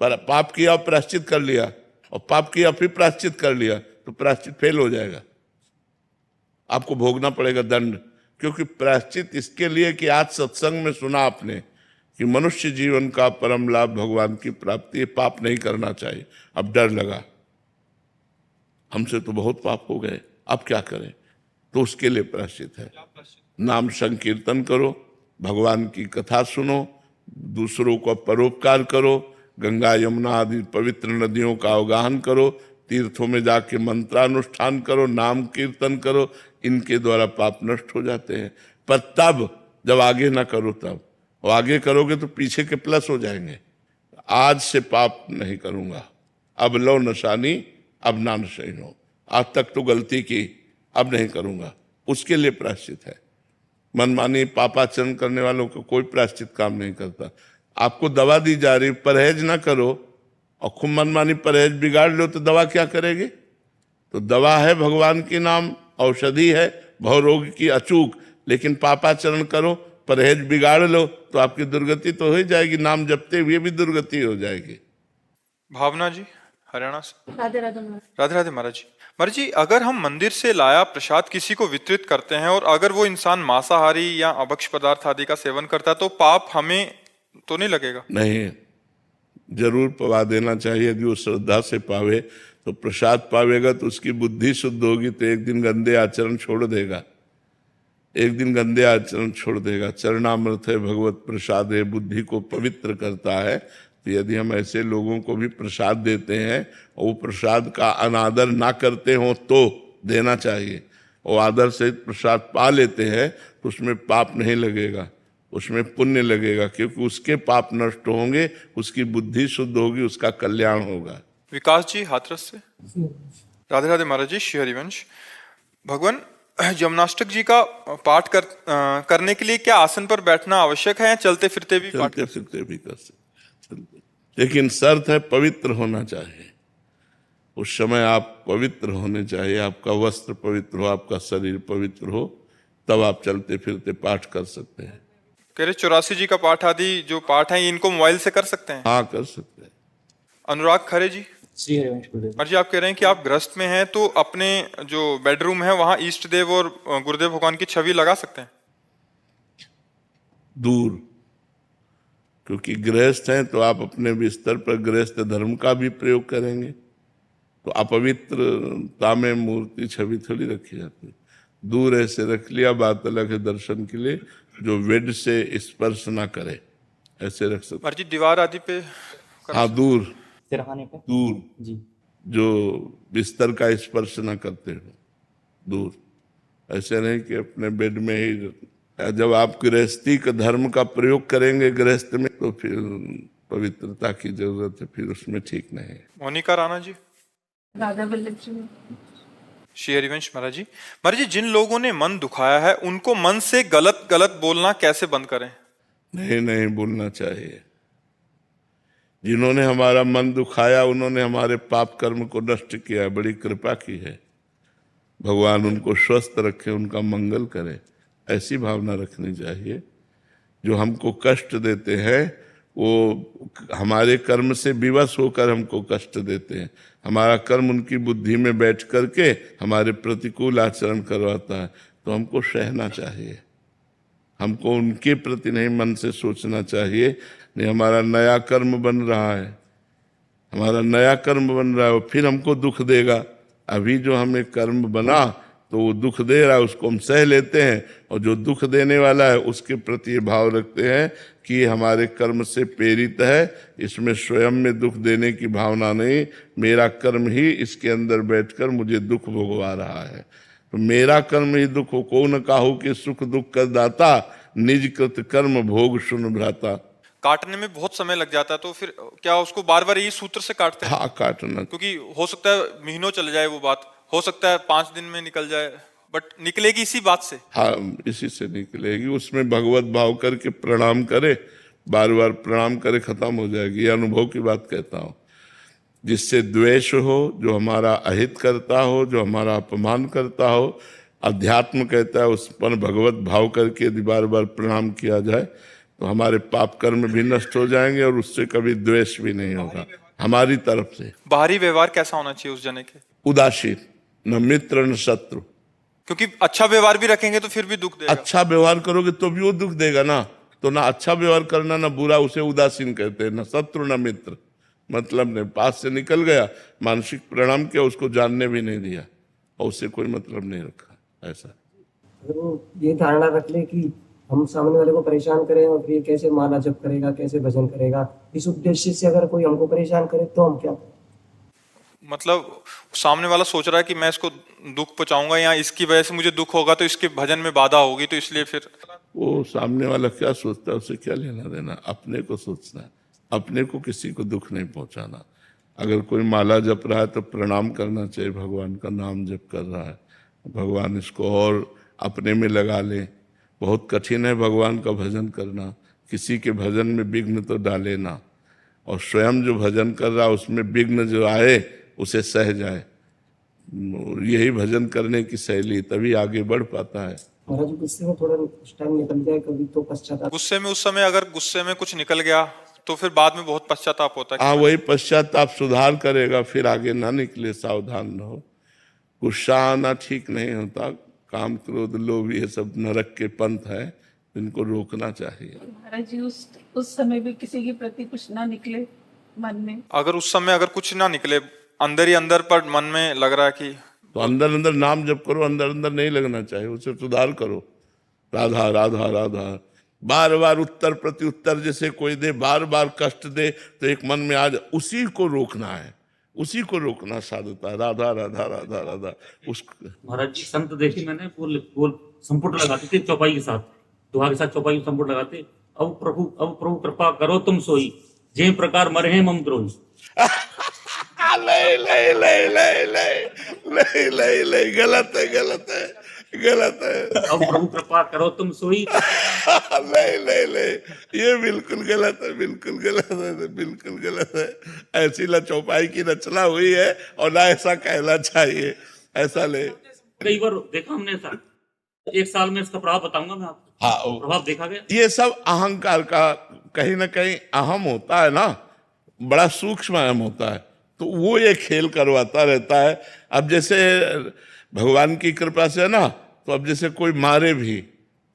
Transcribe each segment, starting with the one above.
पर पाप किया और प्रायश्चित कर लिया, और पाप किया फिर प्रायश्चित कर लिया, तो प्रायश्चित फेल हो जाएगा, आपको भोगना पड़ेगा दंड। क्योंकि प्रायश्चित इसके लिए कि आज सत्संग में सुना आपने कि मनुष्य जीवन का परम लाभ भगवान की प्राप्ति है, पाप नहीं करना चाहिए। अब डर लगा, हमसे तो बहुत पाप हो गए, अब क्या करें, तो उसके लिए प्रायश्चित है। नाम संकीर्तन करो, भगवान की कथा सुनो, दूसरों को परोपकार करो, गंगा यमुना आदि पवित्र नदियों का अवगाहन करो, तीर्थों में जाके मंत्रानुष्ठान करो, नाम कीर्तन करो, इनके द्वारा पाप नष्ट हो जाते हैं। पर तब जब आगे ना करो, तब और आगे करोगे तो पीछे के प्लस हो जाएंगे। आज से पाप नहीं करूंगा, अब लो नशानी अब ना नशैनो, आज तक तो गलती की, अब नहीं करूंगा, उसके लिए प्रायश्चित है। मनमानी पापाचरण करने वालों को कोई प्रायश्चित काम नहीं करता। आपको दवा दी जा रही, परहेज ना करो और खूब मनमानी परहेज बिगाड़ लो तो दवा क्या करेगी? तो दवा है भगवान की नाम, औषधि है भव रोग की अचूक, लेकिन पापाचरण करो, परहेज बिगाड़ लो तो आपकी दुर्गति तो हो ही जाएगी, नाम जपते हुए भी दुर्गति हो जाएगी। भावना जी हरियाणा से। राधे राधे महाराज। राधे राधे महाराज जी। महाराज जी, अगर हम मंदिर से लाया प्रसाद किसी को वितरित करते हैं और अगर वो इंसान मांसाहारी या अभक्ष पदार्थ आदि का सेवन करता है तो पाप हमें तो नहीं लगेगा? नहीं, जरूर पवा देना चाहिए। यदि वो श्रद्धा से पावे तो प्रसाद पावेगा तो उसकी बुद्धि शुद्ध होगी, तो एक दिन गंदे आचरण छोड़ देगा, एक दिन गंदे आचरण छोड़ देगा। चरणामृत है भगवत प्रसाद है, बुद्धि को पवित्र करता है। तो यदि हम ऐसे लोगों को भी प्रसाद देते हैं और वो प्रसाद का अनादर ना करते हो तो देना चाहिए, और आदर से प्रसाद पा लेते हैं तो उसमें पाप नहीं लगेगा, उसमें पुण्य लगेगा, क्योंकि उसके पाप नष्ट होंगे, उसकी बुद्धि शुद्ध होगी, उसका कल्याण होगा। विकास जी हाथरस से। राधे राधे महाराज जी। श्री हरिवंश, भगवान जमनाष्टक जी का पाठ करने के लिए क्या आसन पर बैठना आवश्यक है या चलते फिरते भी पाठ चलते फिरते भी कर सकते, लेकिन शर्त है पवित्र होना चाहिए। उस समय आप पवित्र होने चाहिए, आपका वस्त्र पवित्र हो, आपका शरीर पवित्र हो, तब आप चलते फिरते पाठ कर सकते हैं। कह रहे 84 जी का पाठ आदि जो पाठ है इनको मोबाइल से कर सकते हैं? हाँ, कर सकते हैं। अनुराग खरे जी। श्री हरिवंश गुरुदेव। महाराज जी, आप कह रहे हैं कि आप गृहस्थ में हैं तो अपने जो बेडरूम है वहां इष्ट देव और गुरुदेव भगवान की छवि लगा सकते हैं? दूर, क्योंकि गृहस्थ हैं तो आप अपने बिस्तर पर गृहस्थ धर्म का भी प्रयोग करेंगे, तो अपवित्रता में मूर्ति छवि थोड़ी रखी जाती है। दूर ऐसे रख लिया, बात अलग है दर्शन के लिए, जो वेद से स्पर्श ना करे, ऐसे रख सकते। महाराज जी, दीवार आदि पे हाँ, दूर सिरहाने पे दूर, जी। जो बिस्तर का स्पर्श ना करते हो, दूर। ऐसे नहीं कि अपने बेड में ही। जब आप गृहस्थी का धर्म का प्रयोग करेंगे गृहस्थ में, तो फिर पवित्रता की जरूरत है, फिर उसमें ठीक नहीं है। मोनिका राणा जी। राधा वल्लभ जी। श्री हरिवंश महाराज जी। महाराज जी, जिन लोगों ने मन दुखाया है उनको मन से गलत गलत बोलना कैसे बंद करें? नहीं बोलना चाहिए। जिन्होंने हमारा मन दुखाया उन्होंने हमारे पाप कर्म को नष्ट किया, बड़ी कृपा की है। भगवान उनको स्वस्थ रखे, उनका मंगल करे, ऐसी भावना रखनी चाहिए। जो हमको कष्ट देते हैं वो हमारे कर्म से विवश होकर हमको कष्ट देते हैं। हमारा कर्म उनकी बुद्धि में बैठ करके हमारे प्रतिकूल आचरण करवाता है, तो हमको सहना चाहिए। हमको उनके प्रति नहीं मन से सोचना चाहिए, नहीं हमारा नया कर्म बन रहा है, हमारा नया कर्म बन रहा है, फिर हमको दुख देगा। अभी जो हमें कर्म बना तो वो दुख दे रहा है, उसको हम सह लेते हैं, और जो दुख देने वाला है उसके प्रति ये भाव रखते हैं कि हमारे कर्म से प्रेरित है, इसमें स्वयं में दुख देने की भावना नहीं, मेरा कर्म ही इसके अंदर बैठकर मुझे दुख भोगवा रहा है। तो मेरा कर्म ही दुख हो, को न काहू कि सुख दुख कर दाता, निज कृत कर्म भोग सुन भ्राता। काटने में बहुत समय लग जाता है, तो फिर क्या उसको बार बार यही सूत्र से काटते हैं? हाँ, काटना, क्योंकि हो सकता है महीनों चले जाए वो बात, हो सकता है 5 दिन में निकल जाए, बट निकलेगी इसी बात से। हाँ, इसी से निकलेगी। उसमें भगवत भाव करके प्रणाम करे, बार बार प्रणाम करे, खत्म हो जाएगी। ये अनुभव की बात कहता हूँ। जिससे द्वेष हो, जो हमारा अहित करता हो, जो हमारा अपमान करता हो, अध्यात्म कहता है उस पर भगवत भाव करके यदि बार बार प्रणाम किया जाए तो हमारे पाप कर्म भी नष्ट हो जाएंगे और उससे कभी द्वेष भी नहीं होगा हमारी तरफ से। बाहरी व्यवहार कैसा होना चाहिए उस जने के? उदासीन, न मित्र न शत्रु। क्योंकि अच्छा व्यवहार भी रखेंगे तो फिर भी दुख देगा। अच्छा व्यवहार करोगे तो भी वो दुख देगा ना, तो ना अच्छा व्यवहार करना ना बुरा, उसे उदासीन कहते हैं। न शत्रु न मित्र, मतलब नहीं, पास से निकल गया, मानसिक प्रणाम किया, उसको जानने भी नहीं दिया और उससे कोई मतलब नहीं रखा, ऐसा। अगर वो ये धारणा रख ले कि हम सामने वाले को परेशान करें और फिर ये कैसे माला जप करेगा, कैसे भजन करेगा, इस उद्देश्य से अगर कोई हमको परेशान करे तो हम क्या करें? मतलब सामने वाला सोच रहा है कि मैं इसको दुख पहुंचाऊंगा या इसकी वजह से मुझे दुख होगा तो इसके भजन में बाधा होगी, तो इसलिए फिर वो सामने वाला क्या सोचता है उसे क्या लेना देना, अपने को सोचना है, अपने को किसी को दुख नहीं पहुंचाना। अगर कोई माला जप रहा है तो प्रणाम करना चाहिए, भगवान का नाम जप कर रहा है, भगवान इसको और अपने में लगा ले। बहुत कठिन है भगवान का भजन करना, किसी के भजन में विघ्न तो डाले ना, और स्वयं जो भजन कर रहा है उसमें विघ्न जो आए उसे सह जाए। यही भजन करने की शैली, तभी आगे बढ़ पाता है। महाराज गुस्से में थोड़ा उस टाइम निकल जाए कभी तो पश्चाताप। गुस्से में उस समय अगर गुस्से में कुछ निकल गया तो फिर बाद में बहुत पश्चाताप होता है। हाँ, वही पश्चाताप सुधार करेगा, फिर आगे ना निकले, सावधान रहो। गुस्सा आना ठीक नहीं होता, काम क्रोध लोभ ये सब नरक के पंथ है, इनको रोकना चाहिए। महाराज जी उस समय भी किसी के प्रति कुछ ना निकले मन में, अगर उस समय अगर कुछ ना निकले, अंदर ही अंदर पर मन में लग रहा है कि, तो अंदर अंदर नाम जप करो, अंदर अंदर नहीं लगना चाहिए, उसे सुधार करो। राधा राधा राधा, बार बार उत्तर प्रति उत्तर जैसे कोई दे, बार बार कष्ट दे, तो एक मन में आज उसी को रोकना है, उसी को रोकना साधता है। राधा राधा राधा राधा। उस महाराज जी संत देखे मैंने, वो संपुट लगाते थे चौपाई के साथ, दुआ के साथ चौपाई में संपुट लगाते। अब प्रभु कृपा करो तुम सोई, जे प्रकार मरे मम द्रोही। ले ले ले ले ले ले ले ले, गलत है, गलत है, गलत है। अब प्रभु कृपा करो तुम सोई। ले ले ले, ये बिल्कुल गलत है, बिल्कुल गलत है, बिल्कुल गलत है। ऐसी ना चौपाई की रचना हुई है और ना ऐसा कहना चाहिए, ऐसा ले। कई बार देखा हमने ऐसा, एक साल में इसका प्रभाव बताऊंगा मैं आपको। हाँ, प्रभाव देखा गया। ये सब अहंकार का कहीं ना कहीं अहम होता है ना, बड़ा सूक्ष्म अहम होता है, तो वो ये खेल करवाता रहता है। अब जैसे भगवान की कृपा से है ना, तो अब जैसे कोई मारे भी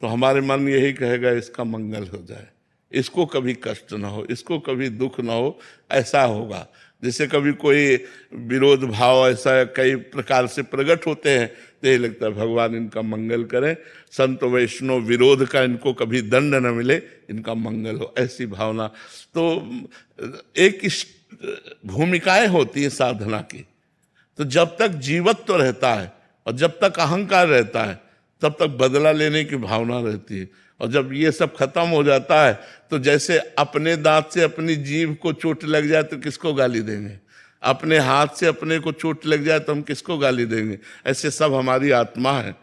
तो हमारे मन यही कहेगा इसका मंगल हो जाए, इसको कभी कष्ट ना हो, इसको कभी दुख ना हो, ऐसा होगा। जैसे कभी कोई विरोध भाव ऐसा कई प्रकार से प्रकट होते हैं, तो ये लगता है भगवान इनका मंगल करें, संत वैष्णव विरोध का इनको कभी दंड न मिले, इनका मंगल हो, ऐसी भावना। तो एक भूमिकाएं होती है साधना की। तो जब तक जीवत्व रहता है और जब तक अहंकार रहता है, तब तक बदला लेने की भावना रहती है। और जब ये सब खत्म हो जाता है, तो जैसे अपने दांत से अपनी जीभ को चोट लग जाए तो किसको गाली देंगे, अपने हाथ से अपने को चोट लग जाए तो हम किसको गाली देंगे। ऐसे सब हमारी आत्मा है,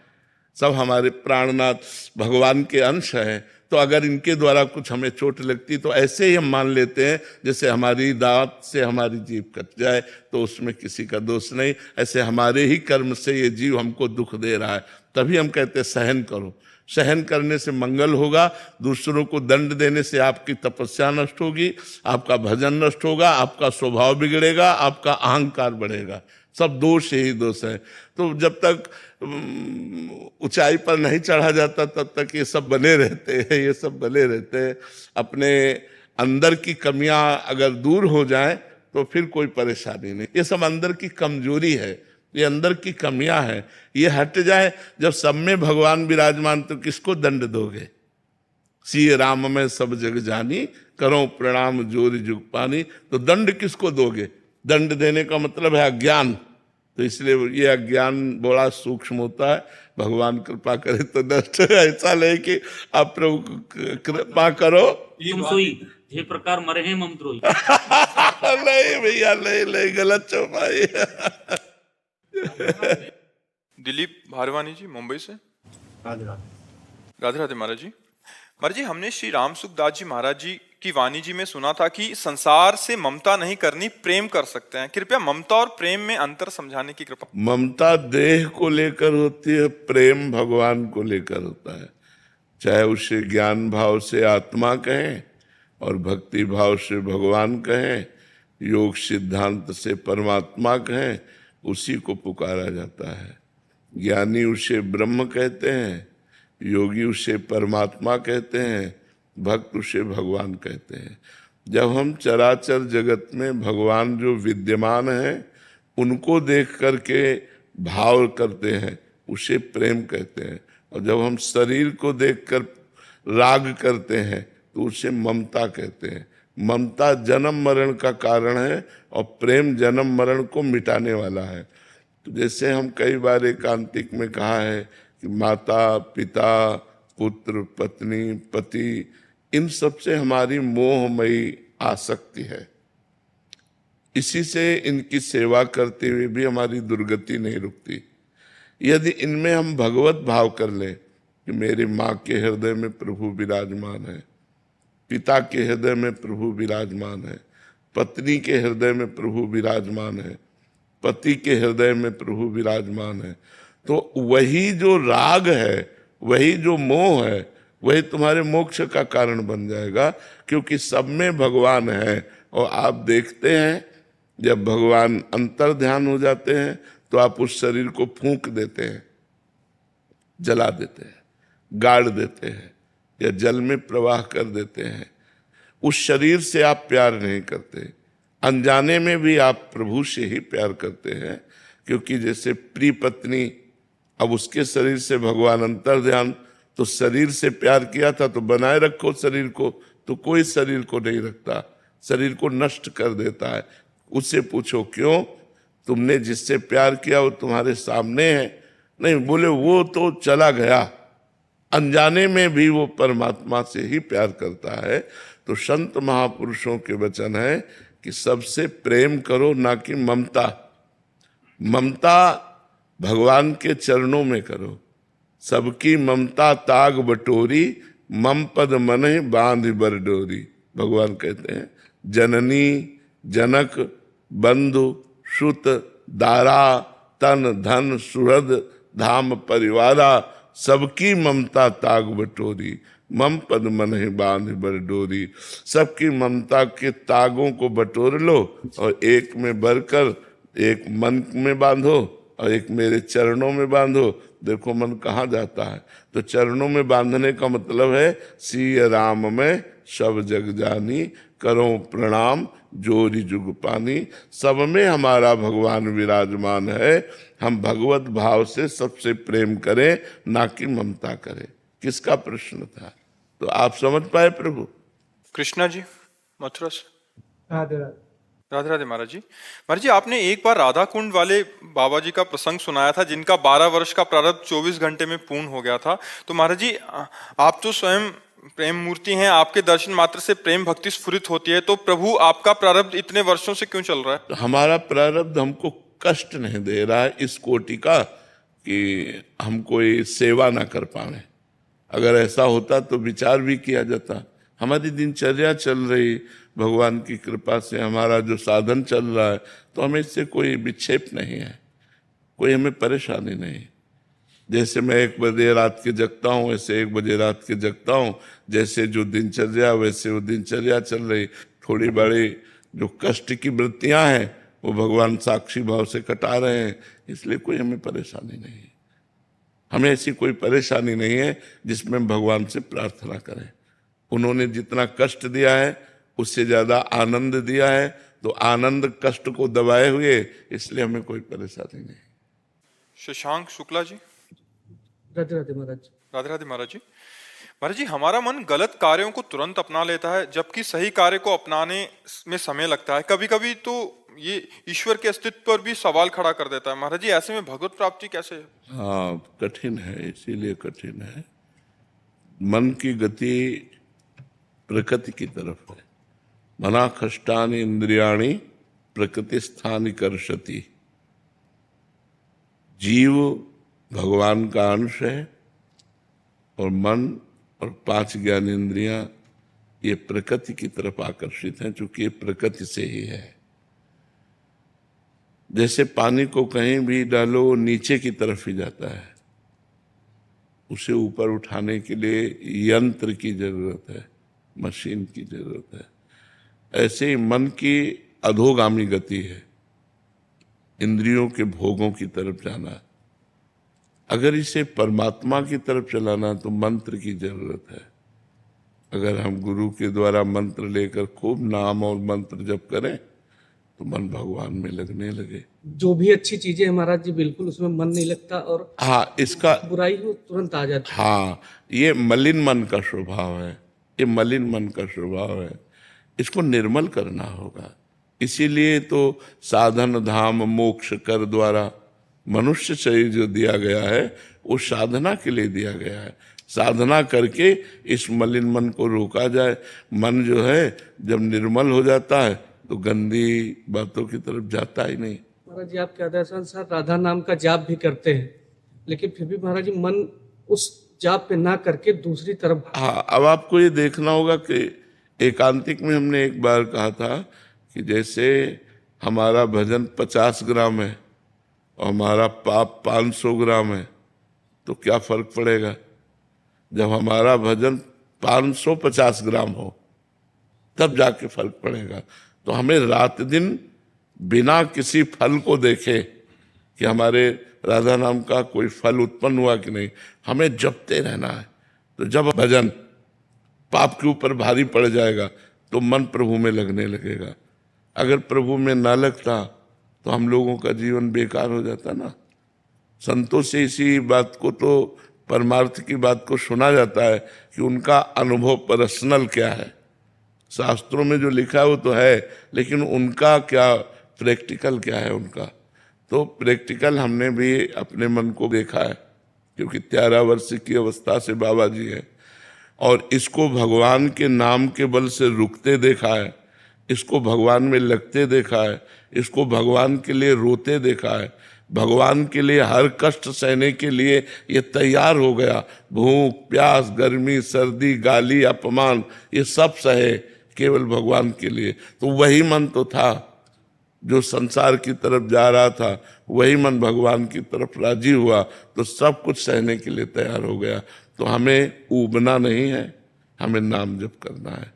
सब हमारे प्राणनाथ भगवान के अंश है। तो अगर इनके द्वारा कुछ हमें चोट लगती तो ऐसे ही हम मान लेते हैं जैसे हमारी दांत से हमारी जीभ कट जाए, तो उसमें किसी का दोष नहीं। ऐसे हमारे ही कर्म से ये जीव हमको दुख दे रहा है, तभी हम कहते हैं सहन करो। सहन करने से मंगल होगा, दूसरों को दंड देने से आपकी तपस्या नष्ट होगी, आपका भजन नष्ट होगा, आपका स्वभाव बिगड़ेगा, आपका अहंकार बढ़ेगा। सब दोष ही दोष है। तो जब तक ऊंचाई पर नहीं चढ़ा जाता तब तक ये सब बने रहते हैं, ये सब बने रहते हैं। अपने अंदर की कमियां अगर दूर हो जाए तो फिर कोई परेशानी नहीं। ये सब अंदर की कमजोरी है, ये अंदर की कमियां हैं, ये हट जाए। जब सब में भगवान विराजमान तो किसको दंड दोगे। सी राम में सब जग जानी, करो प्रणाम जोर जुग पानी। तो दंड किसको दोगे। दंड देने का मतलब है अज्ञान। तो इसलिए ये अज्ञान बड़ा सूक्ष्म होता है। भगवान कृपा करे तो नष्ट। ऐसा नहीं कि आप प्रभु कृपा करो तुम सोई, जे प्रकार मरे हैं मम द्रोही। नहीं भैया, नहीं, गलत चौपाई। दिलीप भारवानी जी मुंबई से। राधे राधे। राधे राधे महाराज जी। महाराज जी, हमने श्री राम सुखदास जी महाराज जी की वाणी जी में सुना था कि संसार से ममता नहीं करनी, प्रेम कर सकते हैं। कृपया ममता और प्रेम में अंतर समझाने की कृपा। ममता देह को लेकर होती है, प्रेम भगवान को लेकर होता है। चाहे उसे ज्ञान भाव से आत्मा कहें और भक्ति भाव से भगवान कहें, योग सिद्धांत से परमात्मा कहें, उसी को पुकारा जाता है। ज्ञानी उसे ब्रह्म कहते हैं, योगी उसे परमात्मा कहते हैं, भक्त उसे भगवान कहते हैं। जब हम चराचर जगत में भगवान जो विद्यमान है उनको देख करके भाव करते हैं, उसे प्रेम कहते हैं। और जब हम शरीर को देखकर राग करते हैं तो उसे ममता कहते हैं। ममता जन्म मरण का कारण है और प्रेम जन्म मरण को मिटाने वाला है। तो जैसे हम कई बार एकांतिक में कहा है कि माता पिता पुत्र पत्नी पति, इन सब से हमारी मोहमयी आसक्ति है। इसी से इनकी सेवा करते हुए भी हमारी दुर्गति नहीं रुकती। यदि इनमें हम भगवत भाव कर लें कि मेरी माँ के हृदय में प्रभु विराजमान है, पिता के हृदय में प्रभु विराजमान है, पत्नी के हृदय में प्रभु विराजमान है, पति के हृदय में प्रभु विराजमान है, तो वही जो राग है, वही जो मोह है, वही तुम्हारे मोक्ष का कारण बन जाएगा। क्योंकि सब में भगवान है। और आप देखते हैं जब भगवान अंतर ध्यान हो जाते हैं तो आप उस शरीर को फूंक देते हैं, जला देते हैं, गाड़ देते हैं या जल में प्रवाह कर देते हैं। उस शरीर से आप प्यार नहीं करते, अनजाने में भी आप प्रभु से ही प्यार करते हैं। क्योंकि जैसे प्रिय पत्नी, अब उसके शरीर से भगवान अंतर ध्यान, तो शरीर से प्यार किया था तो बनाए रखो शरीर को, तो कोई शरीर को नहीं रखता, शरीर को नष्ट कर देता है। उससे पूछो क्यों, तुमने जिससे प्यार किया वो तुम्हारे सामने है? नहीं, बोले वो तो चला गया, अनजाने में भी वो परमात्मा से ही प्यार करता है। तो संत महापुरुषों के वचन है कि सबसे प्रेम करो, ना कि ममता। ममता भगवान के चरणों में करो। सबकी ममता ताग बटोरी, मम पद मन बांध बर डोरी। भगवान कहते हैं जननी जनक बंधु श्रुत दारा तन धन सुहृद धाम परिवारा, सबकी ममता ताग बटोरी, मम पद मन बांध बर डोरी। सबकी ममता के तागों को बटोर लो और एक में भरकर एक मन में बांधो और एक मेरे चरणों में बांधो। देखो मन कहाँ जाता है। तो चरणों में बांधने का मतलब है सिय राम में सब जग जानी, करो प्रणाम जोरी जुग पानी। सब में हमारा भगवान विराजमान है। हम भगवत भाव से सबसे प्रेम करें, ना कि ममता करें। किसका प्रश्न था? तो आप समझ पाए प्रभु? कृष्णा जी मथुरा से। राधे राधे। राधे राधे महाराज जी। महाराज जी, आपने एक बार राधा कुंड वाले बाबा जी का प्रसंग सुनाया था जिनका 12 वर्ष का प्रारब्ध 24 घंटे में पूर्ण हो गया था। तो महाराज जी, आप तो स्वयं प्रेम मूर्ति हैं, आपके दर्शन मात्र से प्रेम भक्ति स्फुरित होती है, तो प्रभु आपका प्रारब्ध इतने वर्षों से क्यों चल रहा है? तो हमारा प्रारब्ध हमको कष्ट नहीं दे रहा है इस कोटि का कि हम कोई सेवा ना कर पाए। अगर ऐसा होता तो विचार भी किया जाता। हमारी दिनचर्या चल रही, भगवान की कृपा से हमारा जो साधन चल रहा है, तो हमें इससे कोई विक्षेप नहीं है, कोई हमें परेशानी नहीं। जैसे मैं 1 बजे रात के जगता हूँ, वैसे 1 बजे रात के जगता हूँ। जैसे जो दिनचर्या वैसे वो दिनचर्या चल रही। थोड़ी बड़ी जो कष्ट की वृत्तियां हैं वो भगवान साक्षी भाव से कटा रहे हैं, इसलिए कोई हमें परेशानी नहीं है। हमें ऐसी कोई परेशानी नहीं है जिसमें भगवान से प्रार्थना करें। उन्होंने जितना कष्ट दिया है उससे ज्यादा आनंद दिया है, तो आनंद कष्ट को दबाए हुए, इसलिए हमें कोई परेशानी नहीं। शशांक शुक्ला जी। राधे राधे महाराज। राधे राधे महाराज जी। महाराज जी, हमारा मन गलत कार्यों को तुरंत अपना लेता है, जबकि सही कार्य को अपनाने में समय लगता है। कभी कभी तो ये ईश्वर के अस्तित्व पर भी सवाल खड़ा कर देता है। महाराज जी, ऐसे में भगवत प्राप्ति कैसे है? हाँ, कठिन है, इसीलिए कठिन है। मन की गति प्रकृति की तरफ है। मना कष्टानि इंद्रियाणि प्रकृति स्थानि कर्षति। जीव भगवान का अंश है और मन और 5 ज्ञानेंद्रियां ये प्रकृति की तरफ आकर्षित हैं, चूंकि ये प्रकृति से ही है। जैसे पानी को कहीं भी डालो नीचे की तरफ ही जाता है, उसे ऊपर उठाने के लिए यंत्र की जरूरत है, मशीन की जरूरत है। ऐसे ही मन की अधोगामी गति है, इंद्रियों के भोगों की तरफ जाना। अगर इसे परमात्मा की तरफ चलाना तो मंत्र की जरूरत है। अगर हम गुरु के द्वारा मंत्र लेकर खूब नाम और मंत्र जप करें तो मन भगवान में लगने लगे। जो भी अच्छी चीजें हैं महाराज जी, बिल्कुल उसमें मन नहीं लगता, और हाँ, इसका बुराई हो तुरंत आ जाती है। हाँ, ये मलिन मन का स्वभाव है, ये मलिन मन का स्वभाव है। इसको निर्मल करना होगा। इसीलिए तो साधन धाम मोक्ष कर द्वारा मनुष्य शरीर जो दिया गया है वो साधना के लिए दिया गया है। साधना करके इस मलिन मन को रोका जाए। मन जो है जब निर्मल हो जाता है तो गंदी बातों की तरफ जाता ही नहीं। महाराज जी, आपके आदेशानुसार राधा नाम का जाप भी करते हैं, लेकिन फिर भी महाराज जी मन उस जाप पे ना करके दूसरी तरफ। हाँ, अब आपको ये देखना होगा कि एकांतिक में हमने एक बार कहा था कि जैसे हमारा भजन 50 ग्राम है और हमारा पाप 500 ग्राम है तो क्या फर्क पड़ेगा। जब हमारा भजन 550 ग्राम हो तब जाके फर्क पड़ेगा। तो हमें रात दिन बिना किसी फल को देखे कि हमारे राधा नाम का कोई फल उत्पन्न हुआ कि नहीं, हमें जपते रहना है। तो जब भजन पाप के ऊपर भारी पड़ जाएगा तो मन प्रभु में लगने लगेगा। अगर प्रभु में ना लगता तो हम लोगों का जीवन बेकार हो जाता ना। संतों से इसी बात को तो परमार्थ की बात को सुना जाता है कि उनका अनुभव पर्सनल क्या है। शास्त्रों में जो लिखा है वो तो है, लेकिन उनका क्या प्रैक्टिकल क्या है उनका। तो प्रैक्टिकल हमने भी अपने मन को देखा है, क्योंकि 13 वर्ष की अवस्था से बाबा जी है और इसको भगवान के नाम के बल से रुकते देखा है, इसको भगवान में लगते देखा है, इसको भगवान के लिए रोते देखा है, भगवान के लिए हर कष्ट सहने के लिए ये तैयार हो गया। भूख प्यास गर्मी सर्दी गाली अपमान ये सब सहे केवल भगवान के लिए। तो वही मन तो था जो संसार की तरफ जा रहा था, वही मन भगवान की तरफ राजी हुआ तो सब कुछ सहने के लिए तैयार हो गया। तो हमें ऊबना नहीं है, हमें नाम जप करना है।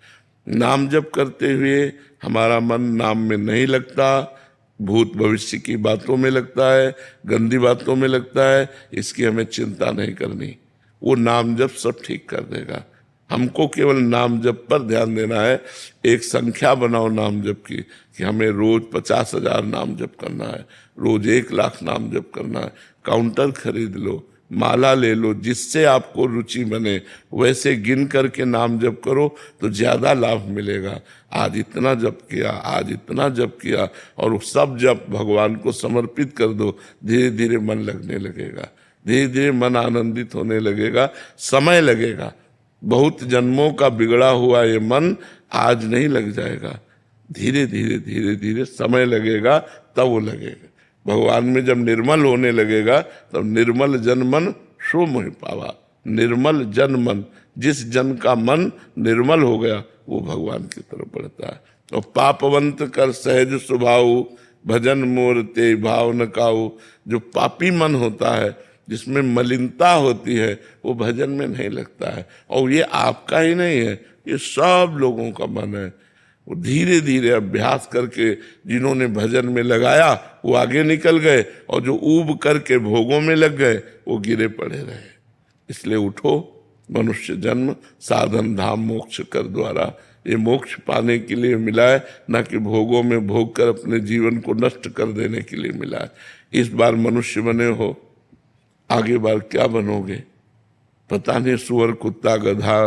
नाम जप करते हुए हमारा मन नाम में नहीं लगता, भूत भविष्य की बातों में लगता है, गंदी बातों में लगता है। इसकी हमें चिंता नहीं करनी, वो नाम जप सब ठीक कर देगा। हमको केवल नाम जप पर ध्यान देना है। एक संख्या बनाओ नाम जप की कि हमें रोज 50,000 नाम जप करना है, रोज 1 लाख नाम जप करना है। काउंटर खरीद लो, माला ले लो, जिससे आपको रुचि बने वैसे गिन करके नाम जप करो तो ज्यादा लाभ मिलेगा। आज इतना जप किया, आज इतना जप किया, और सब जप भगवान को समर्पित कर दो। धीरे धीरे मन लगने लगेगा, धीरे धीरे मन आनंदित होने लगेगा। समय लगेगा, बहुत जन्मों का बिगड़ा हुआ ये मन आज नहीं लग जाएगा। धीरे धीरे धीरे धीरे समय लगेगा, तब वो लगेगा। भगवान में जब निर्मल होने लगेगा तब निर्मल जन मन सो मोहि पावा। निर्मल जन मन, जिस जन का मन निर्मल हो गया वो भगवान की तरफ बढ़ता है। और पापवंत कर सहज स्वभाव, भजन मोर ते भाव न काऊ। जो पापी मन होता है, जिसमें मलिनता होती है, वो भजन में नहीं लगता है। और ये आपका ही नहीं है, ये सब लोगों का मन है। वो धीरे धीरे अभ्यास करके जिन्होंने भजन में लगाया वो आगे निकल गए, और जो ऊब करके भोगों में लग गए वो गिरे पड़े रहे। इसलिए उठो, मनुष्य जन्म साधन धाम मोक्ष कर द्वारा। ये मोक्ष पाने के लिए मिला है, न कि भोगों में भोग कर अपने जीवन को नष्ट कर देने के लिए मिला है। इस बार मनुष्य बने हो, आगे बार क्या बनोगे पता नहीं। सुअर कुत्ता गधा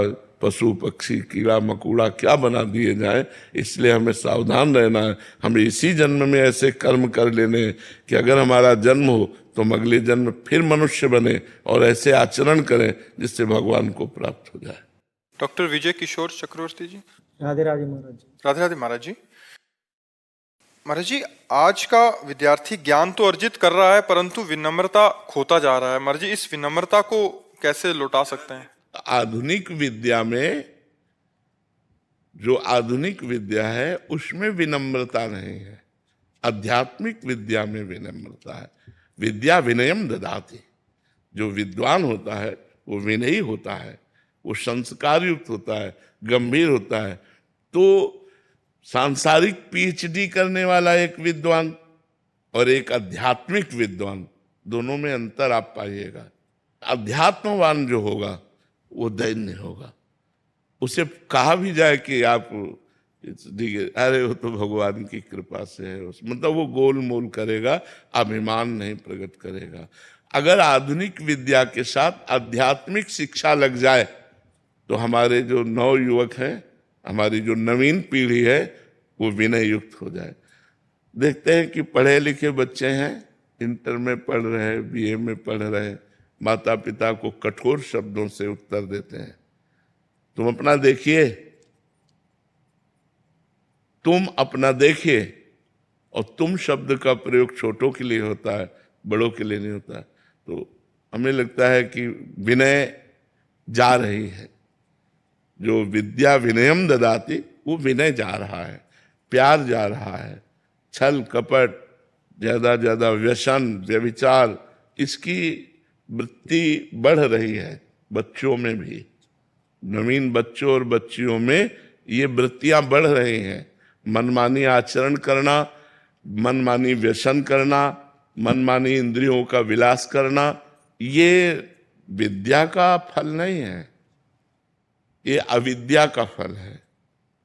पशु पक्षी कीड़ा मकोड़ा क्या बना दिए जाए, इसलिए हमें सावधान रहना है। हमें इसी जन्म में ऐसे कर्म कर लेने हैं कि अगर हमारा जन्म हो तो हम अगले जन्म फिर मनुष्य बने और ऐसे आचरण करें जिससे भगवान को प्राप्त हो जाए। डॉक्टर विजय किशोर चक्रवर्ती जी। राधे राधे महाराज जी। राधे राधे महाराज जी। महाराज जी, आज का विद्यार्थी ज्ञान तो अर्जित कर रहा है परंतु विनम्रता खोता जा रहा है। महाराज जी, इस विनम्रता को कैसे लौटा सकते हैं? आधुनिक विद्या में, जो आधुनिक विद्या है उसमें विनम्रता नहीं है, आध्यात्मिक विद्या में विनम्रता है। विद्या विनयम ददाति। जो विद्वान होता है वो विनयी होता है, वो संस्कार युक्त होता है, गंभीर होता है। तो सांसारिक पीएचडी करने वाला एक विद्वान और एक आध्यात्मिक विद्वान, दोनों में अंतर आप पाइएगा। अध्यात्मवान जो होगा वो दैन्य होगा। उसे कहा भी जाए कि आप अरे वो तो भगवान की कृपा से है, मतलब वो गोल मोल करेगा, अभिमान नहीं प्रकट करेगा। अगर आधुनिक विद्या के साथ आध्यात्मिक शिक्षा लग जाए तो हमारे जो नव युवक हैं, हमारी जो नवीन पीढ़ी है, वो विनय युक्त हो जाए। देखते हैं कि पढ़े लिखे बच्चे हैं, इंटर में पढ़ रहे हैं, बीए में पढ़ रहे हैं, माता पिता को कठोर शब्दों से उत्तर देते हैं, तुम अपना देखिए, तुम अपना देखिए। और तुम शब्द का प्रयोग छोटों के लिए होता है, बड़ों के लिए नहीं होता है। तो हमें लगता है कि विनय जा रही है। जो विद्या विनयम ददाति, वो विनय जा रहा है, प्यार जा रहा है। छल कपट, ज्यादा व्यसन व्यभिचार, इसकी वृत्ति बढ़ रही है बच्चों में भी। नवीन बच्चों और बच्चियों में ये वृत्तियां बढ़ रही हैं। मनमानी आचरण करना, मनमानी व्यसन करना, मनमानी इंद्रियों का विलास करना, ये विद्या का फल नहीं है, ये अविद्या का फल है।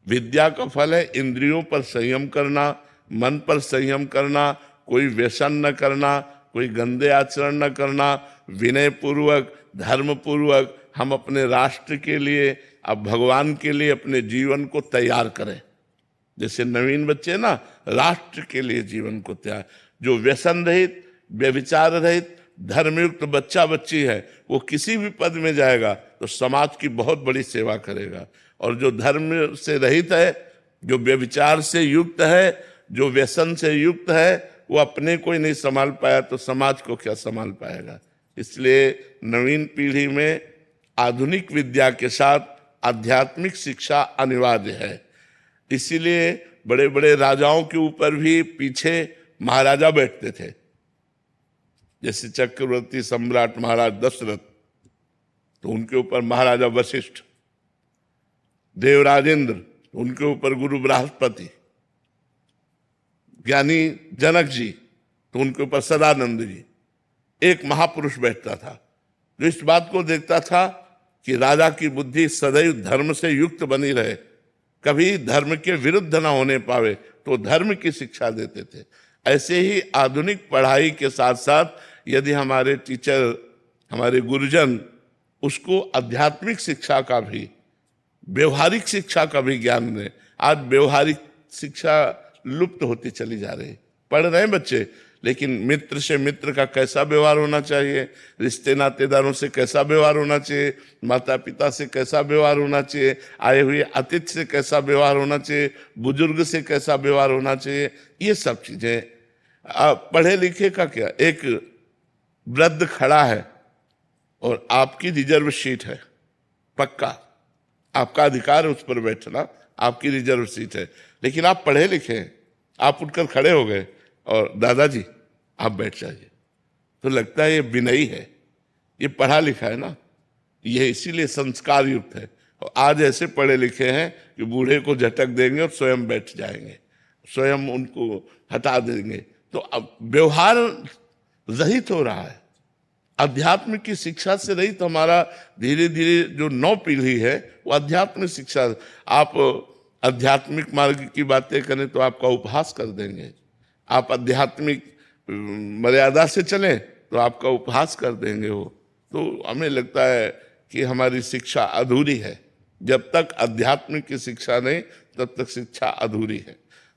विद्या का फल है इंद्रियों पर संयम करना, मन पर संयम करना, कोई व्यसन न करना, कोई गंदे आचरण न करना, विनय पूर्वक धर्म पूर्वक हम अपने राष्ट्र के लिए, अब भगवान के लिए अपने जीवन को तैयार करें। जैसे नवीन बच्चे ना, राष्ट्र के लिए जीवन को तैयार, जो व्यसन रहित व्यभिचार रहित धर्मयुक्त बच्चा बच्ची है, वो किसी भी पद में जाएगा तो समाज की बहुत बड़ी सेवा करेगा। और जो धर्म से रहित है, जो व्यभिचार से युक्त है, जो व्यसन से युक्त है, वो अपने को ही नहीं संभाल पाया तो समाज को क्या संभाल पाएगा। इसलिए नवीन पीढ़ी में आधुनिक विद्या के साथ आध्यात्मिक शिक्षा अनिवार्य है। इसीलिए बड़े बड़े राजाओं के ऊपर भी पीछे महाराजा बैठते थे। जैसे चक्रवर्ती सम्राट महाराज दशरथ, तो उनके ऊपर महाराजा वशिष्ठ, देवराजेंद्र, तो उनके ऊपर गुरु बृहस्पति, ज्ञानी जनक जी, तो उनके ऊपर सदानंद जी। एक महापुरुष बैठता था जो इस बात को देखता था कि राजा की बुद्धि सदैव धर्म से युक्त बनी रहे, कभी धर्म के विरुद्ध न होने पावे, तो धर्म की शिक्षा देते थे। ऐसे ही आधुनिक पढ़ाई के साथ साथ यदि हमारे टीचर, हमारे गुरुजन उसको आध्यात्मिक शिक्षा का भी, व्यवहारिक शिक्षा का भी ज्ञान दें। आज व्यवहारिक शिक्षा लुप्त होती चली जा रही। पढ़ रहे हैं बच्चे, लेकिन मित्र से मित्र का कैसा व्यवहार होना चाहिए, रिश्ते नातेदारों से कैसा व्यवहार होना चाहिए, माता पिता से कैसा व्यवहार होना चाहिए, आए हुए अतिथि से कैसा व्यवहार होना चाहिए, बुजुर्ग से कैसा व्यवहार होना चाहिए, ये सब चीजें। पढ़े लिखे का क्या, एक वृद्ध खड़ा है और आपकी रिजर्व सीट है, पक्का आपका अधिकार है उस पर बैठना, आपकी रिजर्व सीट है, लेकिन आप पढ़े लिखे हैं, आप उठकर खड़े हो गए और दादाजी आप बैठ जाइए, तो लगता है ये विनयी है, ये पढ़ा लिखा है ना, ये इसीलिए संस्कार युक्त है। और आज ऐसे पढ़े लिखे हैं कि बूढ़े को झटक देंगे और स्वयं बैठ जाएंगे, स्वयं उनको हटा देंगे। तो अब व्यवहार रहित हो रहा है, अध्यात्म की शिक्षा से रहित हमारा धीरे धीरे जो नौ पीढ़ी है वो अध्यात्म शिक्षा। आप आध्यात्मिक मार्ग की बातें करें तो आपका उपहास कर देंगे, आप आध्यात्मिक मर्यादा से चलें तो आपका उपहास कर देंगे वो। तो हमें लगता है कि हमारी शिक्षा अधूरी है। जब तक अध्यात्म की शिक्षा नहीं तब तक शिक्षा अधूरी है।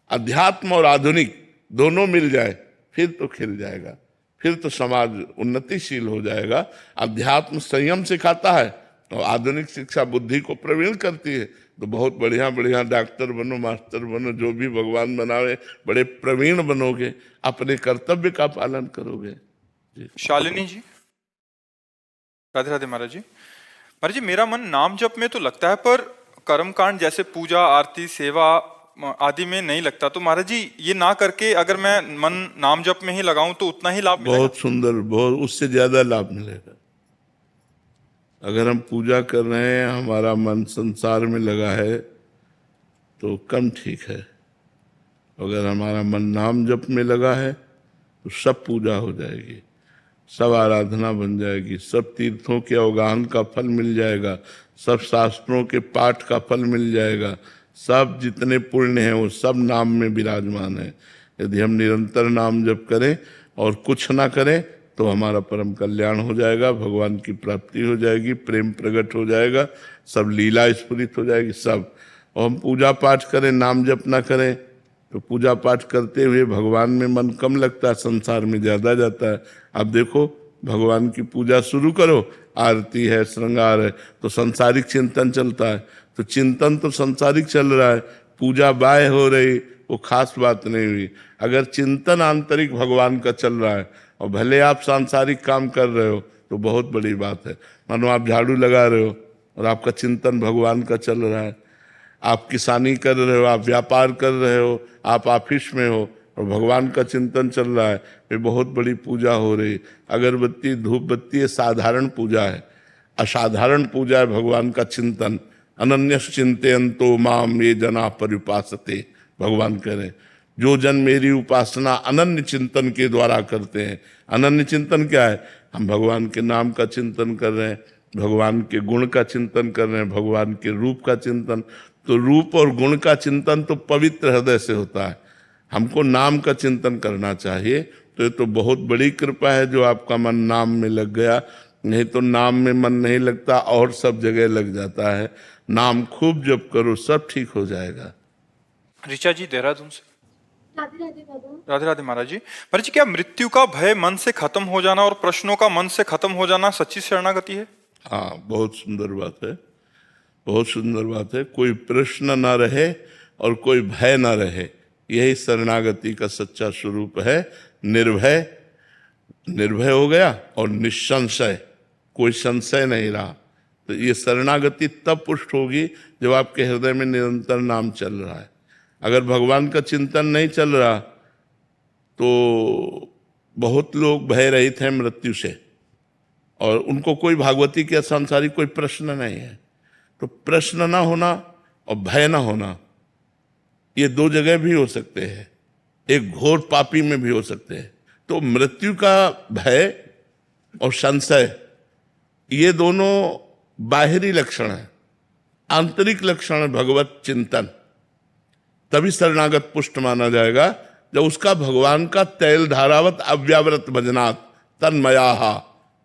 अध्यात्म और आधुनिक दोनों मिल जाए फिर तो खिल जाएगा, फिर तो समाज उन्नतिशील हो जाएगा। अध्यात्म संयम सिखाता है और आधुनिक शिक्षा बुद्धि को प्रवीण करती है। तो बहुत बढ़िया बढ़िया डॉक्टर बनो, मास्टर बनो, जो भी भगवान बनावे, बड़े प्रवीण बनोगे, अपने कर्तव्य का पालन करोगे। शालिनी जी, राधे राधे महाराज जी। महाराज जी, मेरा मन नाम जप में तो लगता है पर कर्मकांड जैसे पूजा आरती सेवा आदि में नहीं लगता। तो महाराज जी ये ना करके अगर मैं मन नाम जप में ही लगाऊं तो उतना ही लाभ मिलेगा? बहुत सुंदर, बहुत उससे ज्यादा लाभ मिलेगा। अगर हम पूजा कर रहे हैं, हमारा मन संसार में लगा है तो कम ठीक है। अगर हमारा मन नाम जप में लगा है तो सब पूजा हो जाएगी, सब आराधना बन जाएगी, सब तीर्थों के अवगाहन का फल मिल जाएगा, सब शास्त्रों के पाठ का फल मिल जाएगा, सब जितने पुण्य हैं वो सब नाम में विराजमान है। यदि हम निरंतर नाम जप करें और कुछ ना करें तो हमारा परम कल्याण हो जाएगा, भगवान की प्राप्ति हो जाएगी, प्रेम प्रकट हो जाएगा, सब लीला स्फुरित हो जाएगी सब। और हम पूजा पाठ करें, नाम जप ना करें तो पूजा पाठ करते हुए भगवान में मन कम लगता है, संसार में ज़्यादा जाता है। आप देखो, भगवान की पूजा शुरू करो, आरती है, श्रृंगार है, तो संसारिक चिंतन चलता है। तो चिंतन तो संसारिक चल रहा है, पूजा बाय हो रही, वो खास बात नहीं हुई। अगर चिंतन आंतरिक भगवान का चल रहा है और भले आप सांसारिक काम कर रहे हो तो बहुत बड़ी बात है। मानो आप झाड़ू लगा रहे हो और आपका चिंतन भगवान का चल रहा है, आप किसानी कर रहे हो, आप व्यापार कर रहे हो, आप ऑफिस में हो और भगवान का चिंतन चल रहा है, ये बहुत बड़ी पूजा हो रही। अगरबत्ती धूप बत्ती ये साधारण पूजा है, असाधारण पूजा है भगवान का चिंतन। अनन्यस चिंतयन्तो माम ये जना पर्युपासते, भगवान कह रहे हैं जो जन मेरी उपासना अनन्य चिंतन के द्वारा करते हैं। अनन्य चिंतन क्या है? हम भगवान के नाम का चिंतन कर रहे हैं, भगवान के गुण का चिंतन कर रहे हैं, भगवान के रूप का चिंतन। तो रूप और गुण का चिंतन तो पवित्र हृदय से होता है, हमको नाम का चिंतन करना चाहिए। तो ये तो बहुत बड़ी कृपा है जो आपका मन नाम में लग गया, नहीं तो नाम में मन नहीं लगता और सब जगह लग जाता है। नाम खूब जप करो, सब ठीक हो जाएगा। ऋचा जी देहरादून से। राधे राधे बाबा। राधे राधे महाराज जी। महाराज जी, क्या मृत्यु का भय मन से खत्म हो जाना और प्रश्नों का मन से खत्म हो जाना सच्ची शरणागति है? हाँ, बहुत सुंदर बात है, बहुत सुंदर बात है। कोई प्रश्न ना रहे और कोई भय ना रहे, यही शरणागति का सच्चा स्वरूप है। निर्भय, निर्भय हो गया और निसंशय, कोई संशय नहीं रहा। तो ये शरणागति तब पुष्ट होगी जब आपके हृदय में निरंतर नाम चल रहा है। अगर भगवान का चिंतन नहीं चल रहा तो बहुत लोग भय रहित हैं मृत्यु से और उनको कोई भागवती के सांसारिक कोई प्रश्न नहीं है। तो प्रश्न ना होना और भय ना होना, ये दो जगह भी हो सकते हैं, एक घोर पापी में भी हो सकते हैं। तो मृत्यु का भय और संशय, ये दोनों बाहरी लक्षण है, आंतरिक लक्षण है भगवत चिंतन। तभी शरणागत पुष्ट माना जाएगा जब उसका भगवान का तैल धारावत अव्यावृत भजनात् तन्मयाहा,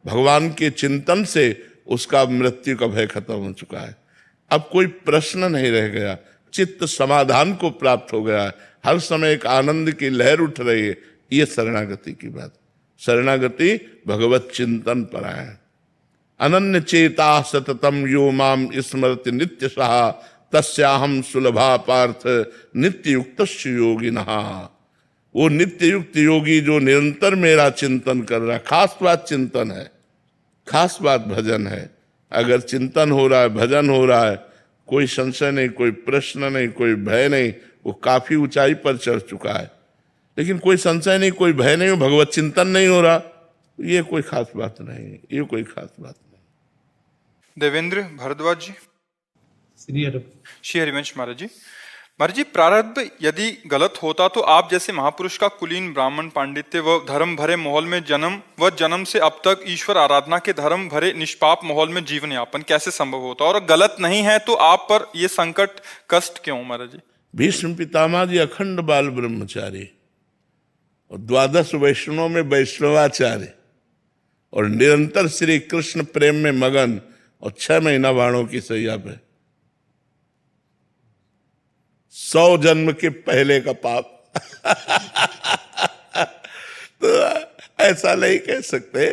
भगवान के चिंतन से उसका मृत्यु का भय खत्म हो चुका है। अब कोई प्रश्न नहीं रह गया, चित्त समाधान को प्राप्त हो गया है, हर समय एक आनंद की लहर उठ रही है। ये शरणागति की बात। शरणागति भगवत चिंतन पर है। अनन्य चेता सततम यो माम स्मरति नित्य सहा तस्याहम सुलभा पार्थ नित्य युक्त योगिनः। वो नित्य युक्त योगी जो निरंतर मेरा चिंतन कर रहा है, खास बात चिंतन है, खास बात भजन है। अगर चिंतन हो रहा है, भजन हो रहा है, कोई संशय नहीं, कोई प्रश्न नहीं, कोई भय नहीं, वो काफी ऊंचाई पर चढ़ चुका है। लेकिन कोई संशय नहीं, कोई भय नहीं, भगवत चिंतन नहीं हो रहा, ये कोई खास बात नहीं, ये कोई खास बात नहीं। देवेंद्र भारद्वाज जी। श्री हरिवंश महाराज जी। महाराज जी, प्रारब्ध यदि गलत होता तो आप जैसे महापुरुष का कुलीन ब्राह्मण पांडित्य व धर्म भरे माहौल में जन्म से अब तक ईश्वर आराधना के धर्म भरे निष्पाप माहौल में जीवन यापन कैसे संभव होता? और गलत नहीं है तो आप पर ये संकट कष्ट क्यों महाराज जी? भीष्म पितामह जी अखंड बाल ब्रह्मचारी और 12 वैष्णव में वैष्णवाचार्य और निरंतर श्री कृष्ण प्रेम में मगन और 6 महीना बाणों की सैया पे। 100 जन्म के पहले का पाप तो ऐसा नहीं कह सकते।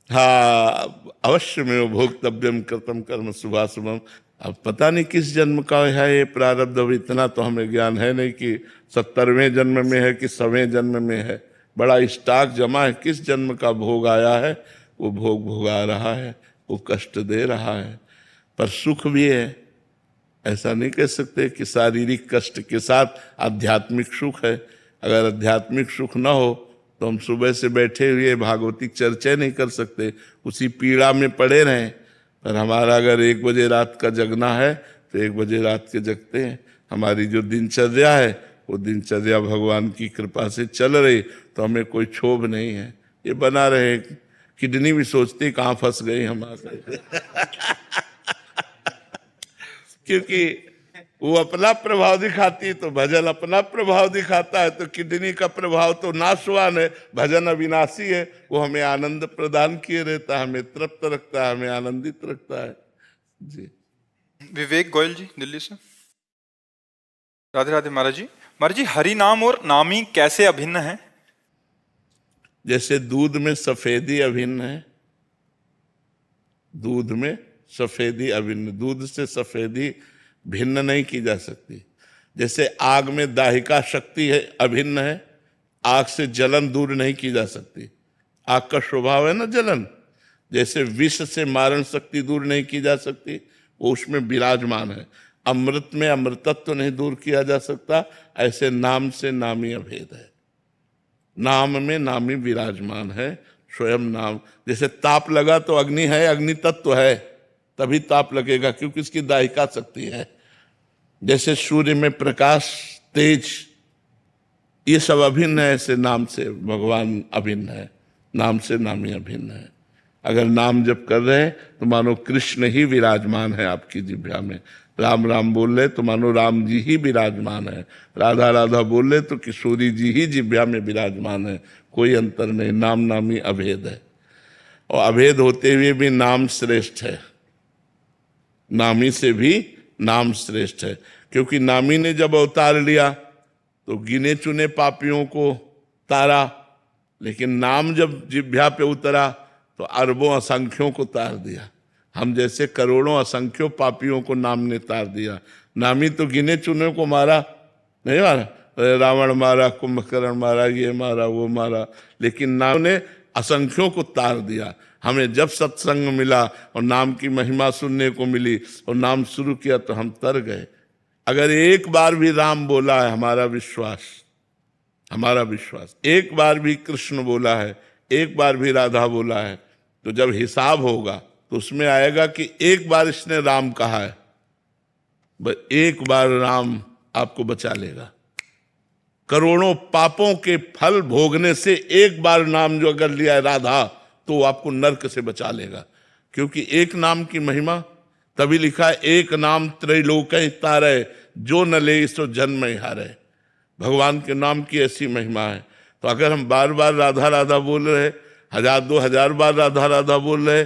हाँ, अवश्य में वो भोक्तव्यम कृतम कर्म शुभाशुभम। अब पता नहीं किस जन्म का है ये प्रारब्ध, अब इतना तो हमें ज्ञान है नहीं कि 70वें जन्म में है कि 100वें जन्म में है। बड़ा स्टॉक जमा है, किस जन्म का भोग आया है, वो भोग भोगा रहा है, वो कष्ट दे रहा है। पर सुख भी है, ऐसा नहीं कह सकते कि शारीरिक कष्ट के साथ आध्यात्मिक सुख है। अगर आध्यात्मिक सुख न हो तो हम सुबह से बैठे हुए भागवतिक चर्चा नहीं कर सकते, उसी पीड़ा में पड़े रहें। पर हमारा अगर 1 बजे रात का जगना है तो 1 बजे रात के जगते हैं। हमारी जो दिनचर्या है वो दिनचर्या भगवान की कृपा से चल रही, तो हमें कोई क्षोभ नहीं है, ये बना रहे। किडनी भी सोचती कहाँ फंस गई हमारे क्योंकि वो अपना प्रभाव दिखाती तो भजन अपना प्रभाव दिखाता है, तो किडनी का प्रभाव तो नाशवान है, भजन अविनाशी है, वो हमें आनंद प्रदान किए रहता है, हमें तृप्त रखता है, हमें आनंदित रखता है जी। विवेक गोयल जी दिल्ली से। राधे राधे महाराज जी। महाराज जी, हरि नाम और नामी कैसे अभिन्न है? जैसे दूध में सफेदी अभिन्न है, दूध में सफेदी अभिन्न, दूध से सफेदी भिन्न नहीं की जा सकती। जैसे आग में दाहिका शक्ति है, अभिन्न है, आग से जलन दूर नहीं की जा सकती। आग का स्वभाव है ना जलन, जैसे विष से मारण शक्ति दूर नहीं की जा सकती, वो उसमें विराजमान है। अमृत में अमृतत्व नहीं दूर किया जा सकता, ऐसे नाम से नामी अभेद है। नाम में नामी विराजमान है, स्वयं नाम। जैसे ताप लगा तो अग्नि है, अग्नि तत्व है, तभी ताप लगेगा क्योंकि इसकी दाहिका शक्ति है। जैसे सूर्य में प्रकाश, तेज, ये सब अभिन्न है, ऐसे नाम से भगवान अभिन्न है, नाम से नामी अभिन्न है। अगर नाम जप कर रहे हैं तो मानो कृष्ण ही विराजमान है आपकी जिह्वा में। राम राम बोल रहे तो मानो राम जी ही विराजमान है। राधा राधा बोल रहे तो किशोरी जी ही जिह्वा में विराजमान है, कोई अंतर नहीं। नाम नामी अभेद है, और अभेद होते हुए भी नाम श्रेष्ठ है। नामी से भी नाम श्रेष्ठ है, क्योंकि नामी ने जब अवतार लिया तो गिने चुने पापियों को तारा, लेकिन नाम जब जिह्वा पे उतरा तो अरबों असंख्यों को तार दिया। हम जैसे करोड़ों असंख्यों पापियों को नाम ने तार दिया। नामी तो गिने चुने को मारा नहीं, मारा रावण मारा, कुंभकर्ण मारा, ये मारा, वो मारा, लेकिन नाम ने असंख्यों को तार दिया। हमें जब सत्संग मिला और नाम की महिमा सुनने को मिली और नाम शुरू किया तो हम तर गए। अगर एक बार भी राम बोला है, हमारा विश्वास, एक बार भी कृष्ण बोला है, एक बार भी राधा बोला है, तो जब हिसाब होगा तो उसमें आएगा कि एक बार इसने राम कहा है, बस एक बार राम आपको बचा लेगा। करोड़ों पापों के फल भोगने से एक बार नाम जो अगर लिया है राधा, तो वो आपको नरक से बचा लेगा। क्योंकि एक नाम की महिमा, तभी लिखा है एक नाम त्रैलोक तारे, जो न ले सो जन्म हारे। भगवान के नाम की ऐसी महिमा है। तो अगर हम बार बार राधा राधा बोल रहे, 1000-2000 बार राधा राधा बोल रहे,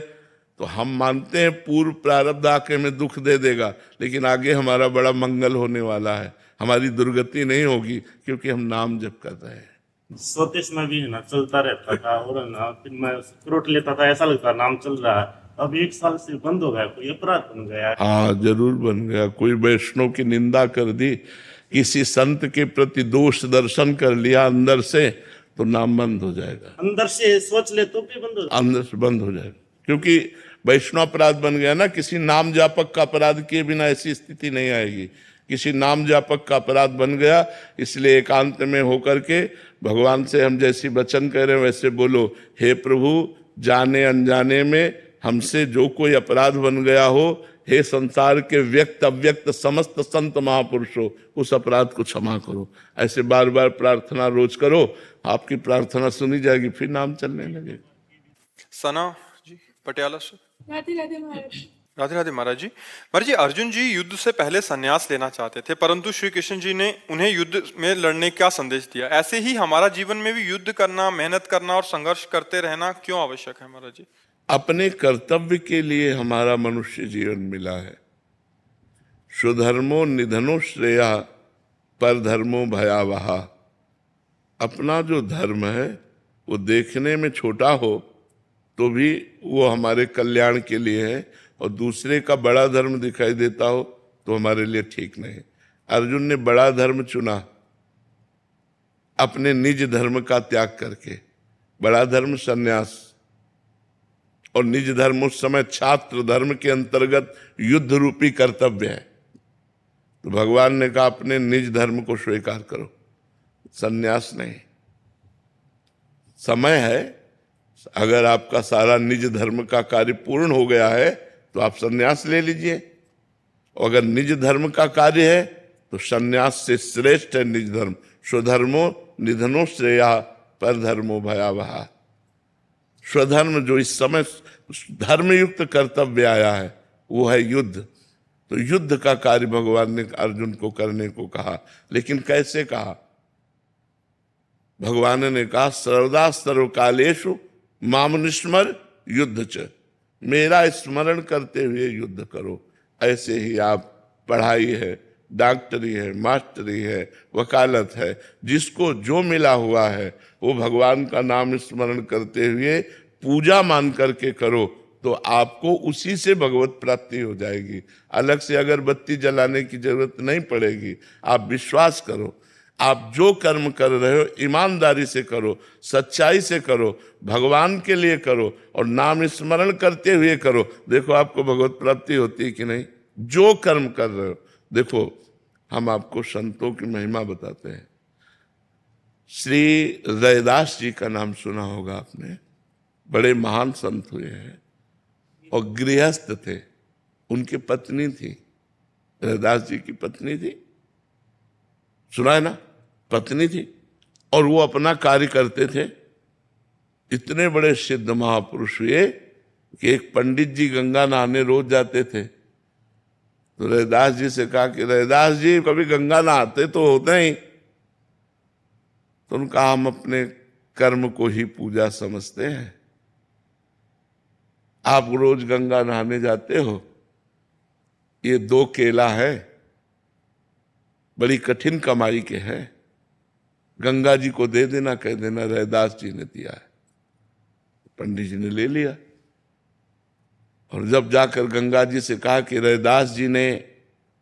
तो हम मानते हैं पूर्व प्रारब्ध आके हमें दुख दे देगा, लेकिन आगे हमारा बड़ा मंगल होने वाला है, हमारी दुर्गति नहीं होगी, क्योंकि हम नाम जप कर रहे हैं। स्वदेश में भी है ना चलता रहता था, और ना फिर मैं रोट लेता था, ऐसा लगता नाम चल रहा है। अब 1 साल से बंद हो गया, कोई अपराध बन गया। हाँ, जरूर बन गया। कोई वैष्णव की निंदा कर दी, किसी संत के प्रति दोष दर्शन कर लिया अंदर से, तो नाम बंद हो जाएगा। अंदर से सोच ले तो भी बंद हो जाएगा, अंदर से बंद हो जाएगा, क्योंकि वैष्णव अपराध बन गया ना। किसी नाम जापक का अपराध किए बिना ऐसी स्थिति नहीं आएगी। किसी नाम जापक का अपराध बन गया, इसलिए एकांत में होकर के भगवान से हम जैसी वचन कह रहे हैं वैसे बोलो, हे प्रभु, जाने अनजाने में हमसे जो कोई अपराध बन गया हो, हे संसार के व्यक्त अव्यक्त समस्त संत महापुरुषों, उस अपराध को क्षमा करो। ऐसे बार बार प्रार्थना रोज करो, आपकी प्रार्थना सुनी जाएगी, फिर नाम चलने लगेगा। सना जी पटियाला से। राधे राधे महाराज। राधे राधे महाराज जी। महाराज जी, अर्जुन जी युद्ध से पहले संन्यास लेना चाहते थे, परंतु श्री कृष्ण जी ने उन्हें युद्ध में लड़ने का संदेश दिया। ऐसे ही हमारा जीवन में भी युद्ध करना, मेहनत करना और संघर्ष करते रहना क्यों आवश्यक है महाराज जी? अपने कर्तव्य के लिए हमारा मनुष्य जीवन मिला है। स्वधर्मो निधनो श्रेया, परधर्मो भयावहा। अपना जो धर्म है वो देखने में छोटा हो तो भी वो हमारे कल्याण के लिए है, और दूसरे का बड़ा धर्म दिखाई देता हो तो हमारे लिए ठीक नहीं। अर्जुन ने बड़ा धर्म चुना, अपने निज धर्म का त्याग करके। बड़ा धर्म संन्यास, और निज धर्म उस समय छात्र धर्म के अंतर्गत युद्ध रूपी कर्तव्य है। तो भगवान ने कहा अपने निज धर्म को स्वीकार करो, संन्यास नहीं। समय है, अगर आपका सारा निज धर्म का कार्य पूर्ण हो गया है तो आप संन्यास ले लीजिए। और अगर निज धर्म का कार्य है तो संन्यास से श्रेष्ठ है निज धर्म। स्वधर्मो निधनो श्रेया पर धर्मो भयावह। स्वधर्म जो इस समय धर्मयुक्त कर्तव्य आया है वो है युद्ध। तो युद्ध का कार्य भगवान ने अर्जुन को करने को कहा, लेकिन कैसे कहा? भगवान ने कहा सर्वदा सर्वकालेषु माम निस्मर युद्ध च, मेरा स्मरण करते हुए युद्ध करो। ऐसे ही आप पढ़ाई है, डॉक्टरी है, मास्टरी है, वकालत है, जिसको जो मिला हुआ है वो भगवान का नाम स्मरण करते हुए पूजा मान करके करो, तो आपको उसी से भगवत प्राप्ति हो जाएगी। अलग से अगरबत्ती जलाने की जरूरत नहीं पड़ेगी। आप विश्वास करो, आप जो कर्म कर रहे हो ईमानदारी से करो, सच्चाई से करो, भगवान के लिए करो और नाम स्मरण करते हुए करो। देखो आपको भगवत प्राप्ति होती है कि नहीं। जो कर्म कर रहे हो, देखो हम आपको संतों की महिमा बताते हैं। श्री रैदास जी का नाम सुना होगा आपने, बड़े महान संत हुए हैं और गृहस्थ थे। उनकी पत्नी थी, रैदास जी की पत्नी थी, सुना है ना, पत्नी थी, और वो अपना कार्य करते थे। इतने बड़े सिद्ध महापुरुष हुए कि एक पंडित जी गंगा नहाने रोज जाते थे। तो रैदास जी से कहा कि रैदास जी कभी गंगा नहाते तो होते ही। तो उनका हम अपने कर्म को ही पूजा समझते हैं। आप रोज गंगा नहाने जाते हो, ये 2 केला है, बड़ी कठिन कमाई के हैं, गंगा जी को दे देना, कह देना रैदास जी ने दिया है। पंडित जी ने ले लिया और जब जाकर गंगा जी से कहा कि रैदास जी ने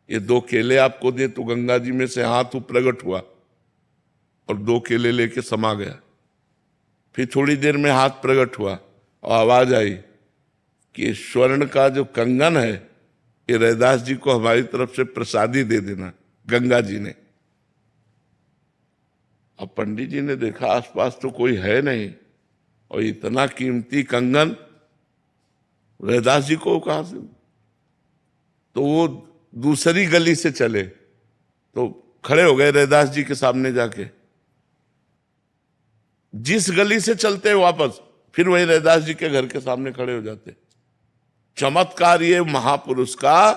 ये 2 केले आपको दिए, तो गंगा जी में से हाथ प्रकट हुआ और 2 केले लेके समा गया। फिर थोड़ी देर में हाथ प्रकट हुआ और आवाज आई कि स्वर्ण का जो कंगन है ये रैदास जी को हमारी तरफ से प्रसादी दे देना, गंगा जी ने। अब पंडित जी ने देखा आसपास तो कोई है नहीं और इतना कीमती कंगन रैदास जी को कहां से। तो वो दूसरी गली से चले तो खड़े हो गए रैदास जी के सामने जाके। जिस गली से चलते वापस फिर वही रैदास जी के घर के सामने खड़े हो जाते। चमत्कार ये महापुरुष का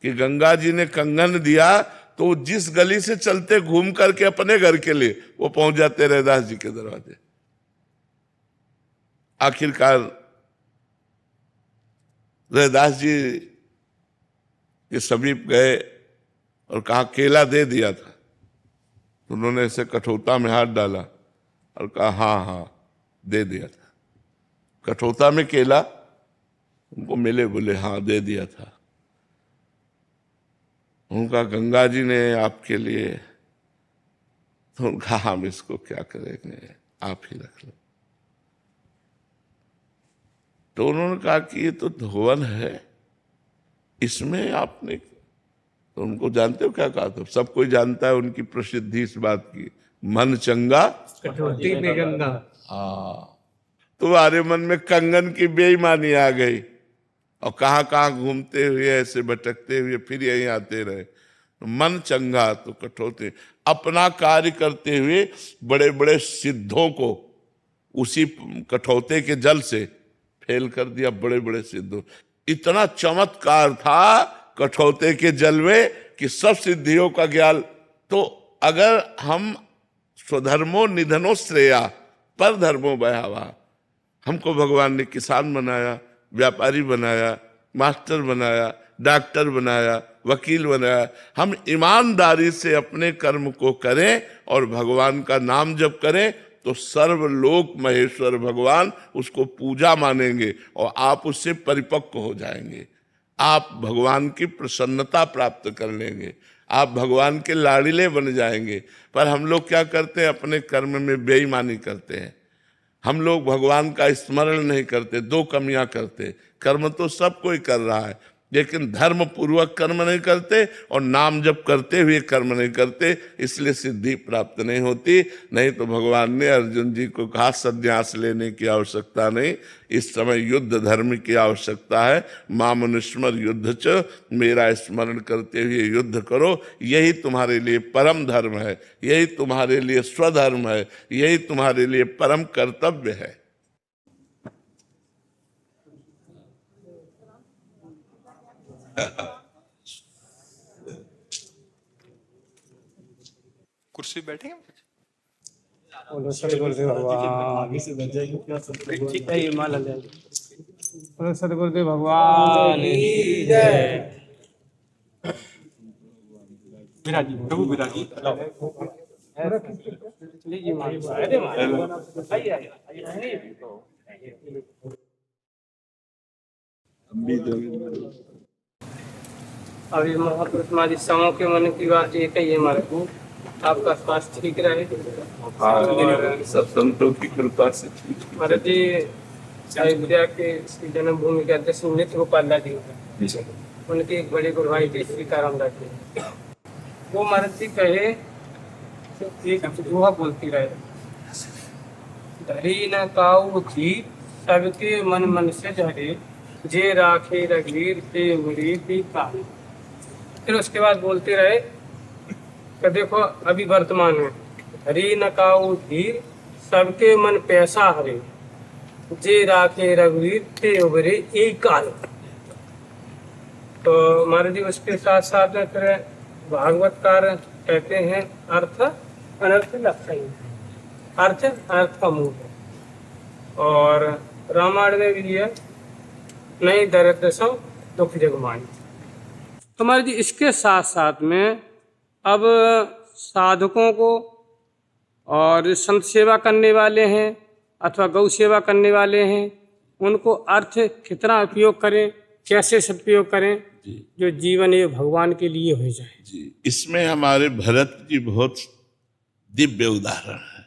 कि गंगा जी ने कंगन दिया तो जिस गली से चलते घूम करके अपने घर के लिए वो पहुंच जाते रैदास जी के दरवाजे। आखिरकार रैदास जी के समीप गए और कहा केला दे दिया था। तो उन्होंने ऐसे कठौता में हाथ डाला और कहा हाँ हाँ दे दिया था। कठौता में केला उनको मिले, बोले हाँ दे दिया था। उनका गंगा जी ने आपके लिए। तो उनका हम इसको क्या करेंगे, आप ही रख लो। तो उन्होंने कहा कि ये तो धोवन है, इसमें आपने। तो उनको जानते हो क्या कहा था? सब कोई जानता है उनकी प्रसिद्धि इस बात की, मन चंगा कठौती में गंगा। हाँ, तुम्हारे मन में कंगन की बेईमानी आ गई और कहाँ कहाँ घूमते हुए ऐसे भटकते हुए फिर यहीं आते रहे। मन चंगा तो कठौती। अपना कार्य करते हुए बड़े बड़े सिद्धों को उसी कठौते के जल से फेल कर दिया। बड़े बड़े सिद्धों, इतना चमत्कार था कठौते के जल में कि सब सिद्धियों का ज्ञान। तो अगर हम स्वधर्मो निधनो श्रेया पर धर्मो भयावह, हमको भगवान ने किसान बनाया, व्यापारी बनाया, मास्टर बनाया, डॉक्टर बनाया, वकील बनाया। हम ईमानदारी से अपने कर्म को करें और भगवान का नाम जप करें तो सर्वलोक महेश्वर भगवान उसको पूजा मानेंगे और आप उससे परिपक्व हो जाएंगे। आप भगवान की प्रसन्नता प्राप्त कर लेंगे, आप भगवान के लाड़िले बन जाएंगे। पर हम लोग क्या करते हैं, अपने कर्म में बेईमानी करते हैं। हम लोग भगवान का स्मरण नहीं करते, 2 कमियां करते। कर्म तो सब कोई कर रहा है, लेकिन धर्म पूर्वक कर्म नहीं करते और नाम जप करते हुए कर्म नहीं करते, इसलिए सिद्धि प्राप्त नहीं होती। नहीं तो भगवान ने अर्जुन जी को कहा संन्यास लेने की आवश्यकता नहीं, इस समय युद्ध धर्म की आवश्यकता है। मामनुस्मर युद्ध च, मेरा स्मरण करते हुए युद्ध करो, यही तुम्हारे लिए परम धर्म है, यही तुम्हारे लिए स्वधर्म है, यही तुम्हारे लिए परम कर्तव्य है। कुर्सी पे बैठेंगे? बोलो सदगुरुदेव भगवान, ठीक है, ये माला ले आइए। बोलो सदगुरुदेव भगवान की जय। विराजी प्रभु विराजी लीजिए माला। अभी महापुरुष हमारी समों के मन की बात एक ही है हमारे को, आपका स्वास्थ्य ठीक रहे, सब संतों की कृपा से महाराज जी। अयोध्या के जन्मभूमि के अध्यक्ष नित्य गोपाल दास जी, उनके एक बड़े गुरु भाई थे सीताराम दास जी, वो महाराज जी कहे एक दोहा बोलती रहे, धरी न काऊ जीत सबके मन मन से झरे, जे राखे रघुवीर ते मुरीद का। फिर उसके बाद बोलते रहे कि देखो अभी वर्तमान में, हरी न काऊ धीर सबके मन पैसा हरे, जे राखे रघुवीर ते उबरे एक काल। तो महाराज जी उसके साथ साथ में फिर भागवतकार कहते हैं अर्थ अनर्थ लक्षण, अर्थ अनर्थ का मूल है। और रामायण में भी है नहीं दरिद्र सम दुख जगमाई। तो महाराज जी इसके साथ साथ में अब साधकों को और संत सेवा करने वाले हैं अथवा गौ सेवा करने वाले हैं, उनको अर्थ कितना उपयोग करें, कैसे सदुपयोग करें, जो जीवन ये भगवान के लिए हो जाए। जी, इसमें हमारे भरत जी बहुत दिव्य उदाहरण है।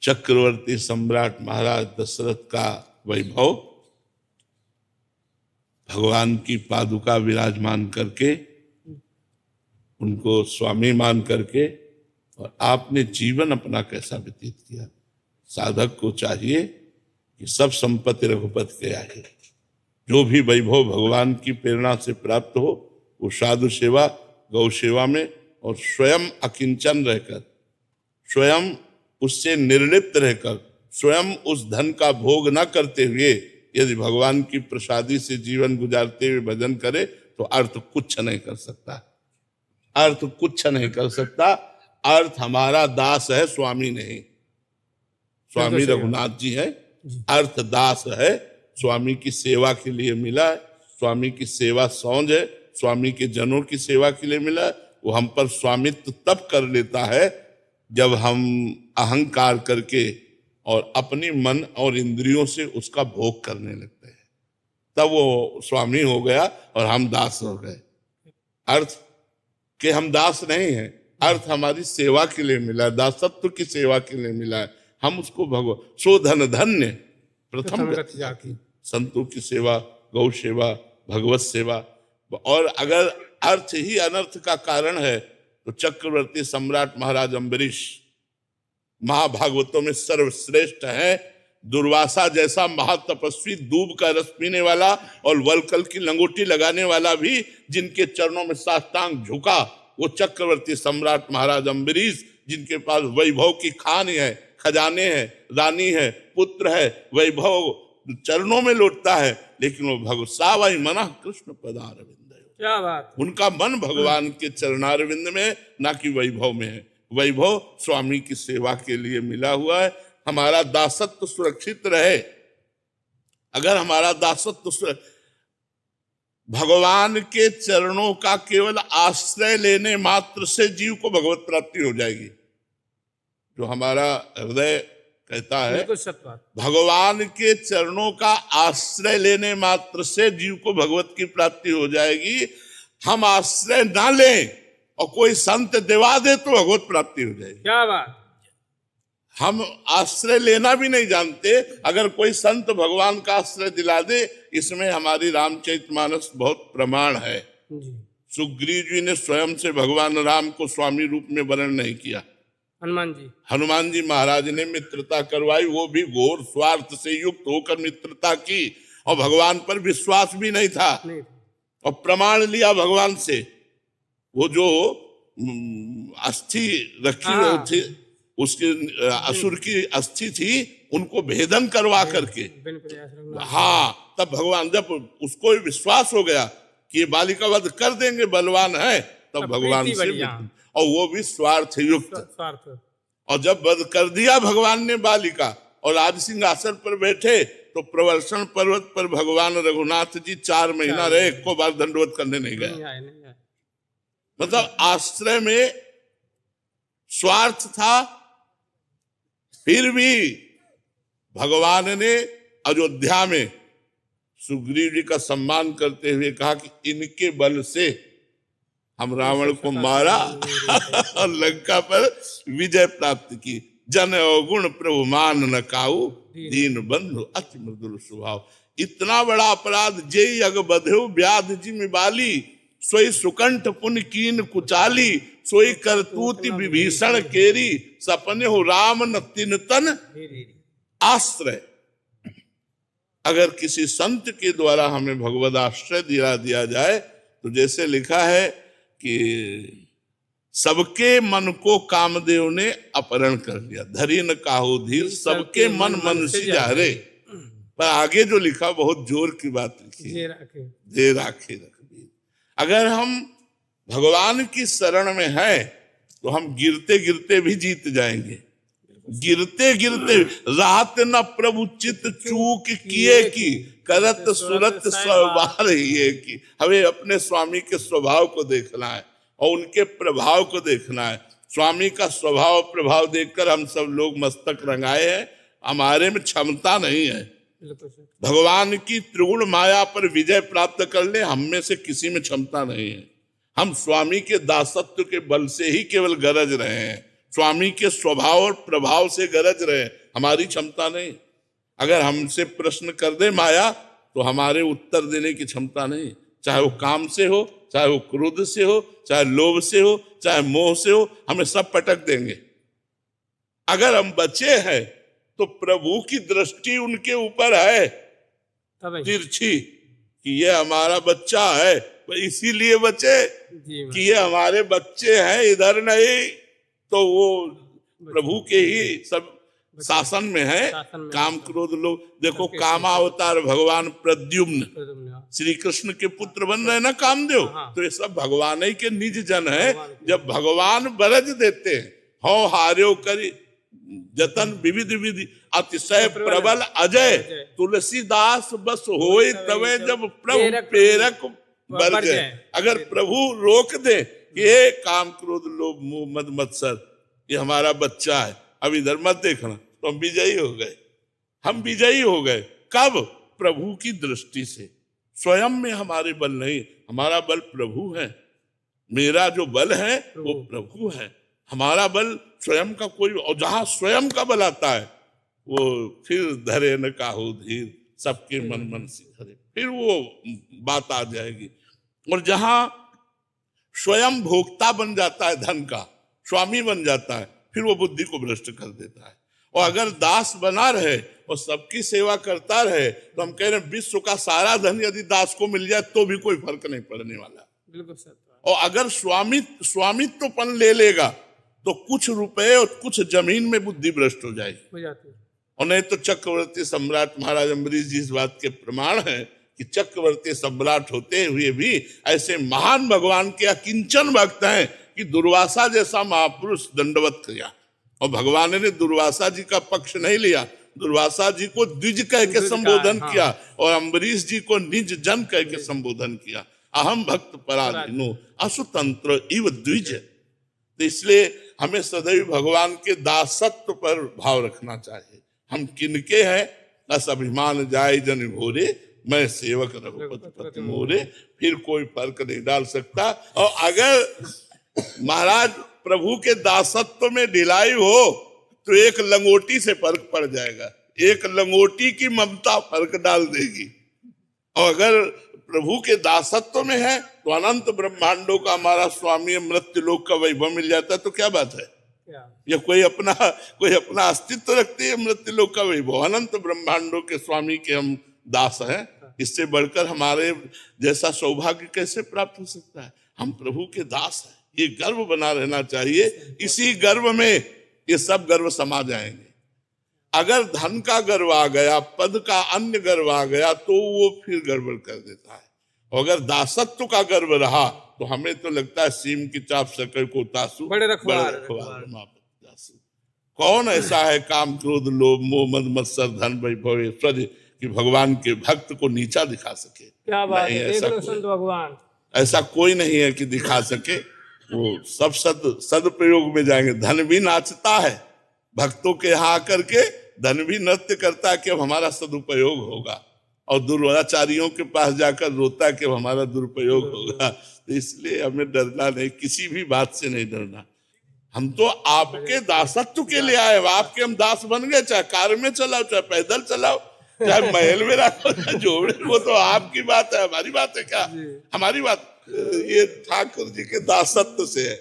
चक्रवर्ती सम्राट महाराज दशरथ का वैभव भगवान की पादुका विराजमान करके, उनको स्वामी मान करके, और आपने जीवन अपना कैसा व्यतीत किया। साधक को चाहिए कि सब संपत्ति रघुपति के आगे, जो भी वैभव भगवान की प्रेरणा से प्राप्त हो वो साधु सेवा गौ सेवा में, और स्वयं अकिंचन रहकर, स्वयं उससे निर्लिप्त रहकर, स्वयं उस धन का भोग न करते हुए यदि भगवान की प्रसादी से जीवन गुजारते हुए भजन करे तो अर्थ कुछ नहीं कर सकता, अर्थ कुछ नहीं कर सकता। अर्थ हमारा दास है, स्वामी नहीं। स्वामी रघुनाथ जी है, अर्थ दास है, स्वामी की सेवा के लिए मिला है, स्वामी की सेवा सौंज है, स्वामी के जनों की सेवा के लिए मिला है। वो हम पर स्वामित्व तब कर लेता है जब हम अहंकार करके और अपनी मन और इंद्रियों से उसका भोग करने लगते हैं, तब वो स्वामी हो गया और हम दास हो गए। अर्थ के हम दास नहीं हैं, अर्थ हमारी सेवा के लिए मिला है, दासत्व की सेवा के लिए मिला है। हम उसको भगवान सो धन धन्य प्रथम गति जाकी, संतों की सेवा, गौ सेवा, भगवत सेवा। और अगर अर्थ ही अनर्थ का कारण है तो चक्रवर्ती सम्राट महाराज अम्बरीश महाभागवतों में सर्वश्रेष्ठ है। दुर्वासा जैसा महातपस्वी दूब का रस पीने वाला और वलकल की लंगोटी लगाने वाला भी जिनके चरणों में साष्टांग झुका, वो चक्रवर्ती सम्राट महाराज अम्बरीश, जिनके पास वैभव की खान है, खजाने हैं, रानी है, पुत्र है, वैभव चरणों में लौटता है, लेकिन वो भगव सावई मना कृष्ण पदारविंद। क्या बात, उनका मन भगवान के चरणारविंद में, ना कि वैभव में है। वैभव स्वामी की सेवा के लिए मिला हुआ है। हमारा दासत्व सुरक्षित रहे, अगर हमारा दासत्व भगवान के चरणों का केवल आश्रय लेने मात्र से जीव को भगवत प्राप्ति हो जाएगी। जो हमारा हृदय कहता है, भगवान के चरणों का आश्रय लेने मात्र से जीव को भगवत की प्राप्ति हो जाएगी। हम आश्रय ना लें और कोई संत दिवा दे तो भगवत प्राप्ति हो जाएगी। क्या बात। हम आश्रय लेना भी नहीं जानते। अगर कोई संत भगवान का आश्रय दिला दे, इसमें हमारी रामचरितमानस बहुत प्रमाण है। जी। सुग्रीव जी ने स्वयं से भगवान राम को स्वामी रूप में वर्ण नहीं किया। हनुमान जी महाराज ने मित्रता करवाई, वो भी घोर स्वार्थ से युक्त होकर मित्रता की, और भगवान पर विश्वास भी नहीं था, और प्रमाण लिया भगवान से। वो जो अस्थि रखी थी, उसके असुर की अस्थि थी, उनको भेदन करवा करके, हाँ, तब भगवान, जब उसको विश्वास हो गया कि ये बालिका वध कर देंगे, बलवान है, तब भगवान से, और वो भी स्वार्थ युक्त। और जब वध कर दिया भगवान ने बालिका और राज सिंहासन पर बैठे, तो प्रवर्षण पर्वत पर भगवान रघुनाथ जी 4 महीना रहे, एको बार दंडवत करने नहीं गए। मतलब आश्रय में स्वार्थ था, फिर भी भगवान ने अयोध्या में सुग्रीव जी का सम्मान करते हुए कहा कि इनके बल से हम रावण को मारा और लंका पर विजय प्राप्त की। जन अवगुण प्रभु मान न काऊ, दीन बंधु अति मृदुल स्वभाव। इतना बड़ा अपराध जेई अग बधेउ व्याध जिमि बाली, सोई सुकंठ पुन कीन कुचाली, सोई करतूति विभीषण केरी, सपने हो राम न तिन तन आश्रय। अगर किसी संत के द्वारा हमें भगवद आश्रय दिया जाए, तो जैसे लिखा है कि सबके मन को कामदेव ने अपहरण कर लिया, धरी न काहू धीर, सबके मन मनुष्य जारे। पर आगे जो लिखा बहुत जोर की बात लिखी, दे राखे रखबीर। अगर हम भगवान की शरण में हैं, तो हम गिरते गिरते भी जीत जाएंगे। गिरते गिरते रात न प्रभु चित चूक किए की, करत सुरत स्वभाव ये की। हमें अपने स्वामी के स्वभाव को देखना है और उनके प्रभाव को देखना है। स्वामी का स्वभाव प्रभाव देखकर हम सब लोग मस्तक रंगाए हैं, हमारे में क्षमता नहीं है। भगवान की त्रिगुण माया पर विजय प्राप्त कर ले, हम में से किसी में क्षमता नहीं है। हम स्वामी के दासत्व के बल से ही केवल गरज रहे हैं, स्वामी के स्वभाव और प्रभाव से गरज रहे हैं, हमारी क्षमता नहीं। अगर हमसे प्रश्न कर दे माया, तो हमारे उत्तर देने की क्षमता नहीं। चाहे वो काम से हो, चाहे वो क्रोध से हो, चाहे लोभ से हो, चाहे मोह से हो, हमें सब पटक देंगे। अगर हम बचे हैं, तो प्रभु की दृष्टि उनके ऊपर है तिरछी, कि ये हमारा बच्चा है, इसीलिए बचे कि ये हमारे बच्चे हैं, इधर नहीं। तो वो प्रभु के ही सब शासन में है। काम क्रोध लोग, देखो कामावतार भगवान प्रद्युम्न श्री कृष्ण के पुत्र बन रहे ना कामदेव, तो ये सब भगवान ही के निज जन है। जब भगवान बरज देते हैं, हो हार्यो करी जतन विविध विधि, अतिशय प्रबल अजय, तुलसीदास बस होए तवे, जब प्रभु प्रेरक बरजे। अगर प्रभु रोक दे कि ये काम क्रोध लोभ मोह मद मत्सर, ये हमारा बच्चा है, अब इधर मत देखना, तो हम विजयी हो गए। हम विजयी हो गए कब? प्रभु की दृष्टि से। स्वयं में हमारे बल नहीं, हमारा बल प्रभु है। मेरा जो बल है वो प्रभु है, हमारा बल स्वयं का कोई। और जहां स्वयं का बल आता है, वो फिर धरे न काहू धीर, सबके मन मन सिखरे, फिर वो बात आ जाएगी। और जहां स्वयं भोक्ता बन जाता है धन का, स्वामी बन जाता है, फिर वो बुद्धि को भ्रष्ट कर देता है। और अगर दास बना रहे और सबकी सेवा करता रहे, तो हम कह रहे हैं विश्व का सारा धन यदि दास को मिल जाए तो भी कोई फर्क नहीं पड़ने वाला। बिल्कुल सर। और अगर स्वामित्वपन ले लेगा, तो कुछ रुपए और कुछ जमीन में बुद्धि भ्रष्ट हो जाएगी। और नहीं तो चक्रवर्ती सम्राट महाराज अम्बरीश जी इस बात के प्रमाण है कि चक्रवर्ती सम्राट होते हुए भी ऐसे महान भगवान के अकिंचन भक्त हैं कि दुर्वासा जैसा महापुरुष दंडवत किया, और भगवान ने दुर्वासा जी का पक्ष नहीं लिया। दुर्वासा जी को द्विज कह के संबोधन किया, और अम्बरीश जी को निज जन कह के संबोधन किया। अहम भक्त पराधीनो असुतंत्र इव द्विज। तो इसलिए हमें सदैव भगवान के दासत्व पर भाव रखना चाहिए। हम किनके हैं? बस अभिमान जाय जन भोरे, मैं सेवक रघुपति पति मोरे, फिर कोई फर्क नहीं डाल सकता। और अगर महाराज प्रभु के दासत्व में ढिलाई हो, तो एक लंगोटी से फर्क पड़ जाएगा, एक लंगोटी की ममता फर्क डाल देगी। और अगर प्रभु के दासत्व में है तो अनंत ब्रह्मांडों का हमारा स्वामी, मृत्यु लोक का वैभव मिल जाता है, तो क्या बात है। या कोई अपना अस्तित्व रखते हैं मृत्यु लोक का वैभव, अनंत ब्रह्मांडों के स्वामी के हम दास हैं, इससे बढ़कर हमारे जैसा सौभाग्य कैसे प्राप्त हो सकता है। हम प्रभु के दास हैं, ये गर्व बना रहना चाहिए। इसी गर्व में ये सब गर्व समा जाएंगे। अगर धन का गर्व आ गया, पद का अन्य गर्व आ गया, तो वो फिर गड़बड़ कर देता है। और अगर दासत्व का गर्व रहा तो हमें तो लगता है सीम की चाप शक्कर को तासु बड़े रखवार दासु। कौन ऐसा है काम क्रोध लोभ मोह मद मत्सर धन वैभव ऐश्वर्य कि भगवान के भक्त को नीचा दिखा सके। क्या बात नहीं, है, ऐसा देख लो संत भगवान, ऐसा कोई नहीं है कि दिखा सके। वो सब सदप्रयोग में जाएंगे। धन भी नाचता है भक्तों के यहाँ आकर के, धन भी नृत्य करता है कि अब हमारा सदुपयोग होगा, और दुराचारियों के पास जाकर रोता है कि अब हमारा दुरुपयोग होगा। तो इसलिए हमें डरना नहीं, किसी भी बात से नहीं डरना। हम तो आपके दासत्व के लिए आए, आपके हम दास बन गए, चाहे कार में चलाओ, चाहे पैदल चलाओ, चाहे महल में रखो, चाहे जोड़े, वो तो आपकी बात है, हमारी बात है क्या। हमारी बात ये ठाकुर जी के दासत्व से है।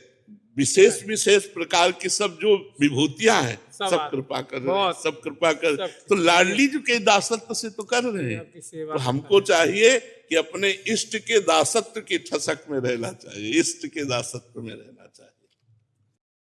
विशेष विशेष प्रकार की सब जो विभूतियां हैं, सब कृपा कर रहे हैं, सब कृपा कर। तो लाडली जी के दासत्व से तो कर रहे हैं। तो हमको चाहिए कि अपने इष्ट के दासत्व की ठसक में रहना चाहिए, इष्ट के दासत्व में रहना चाहिए।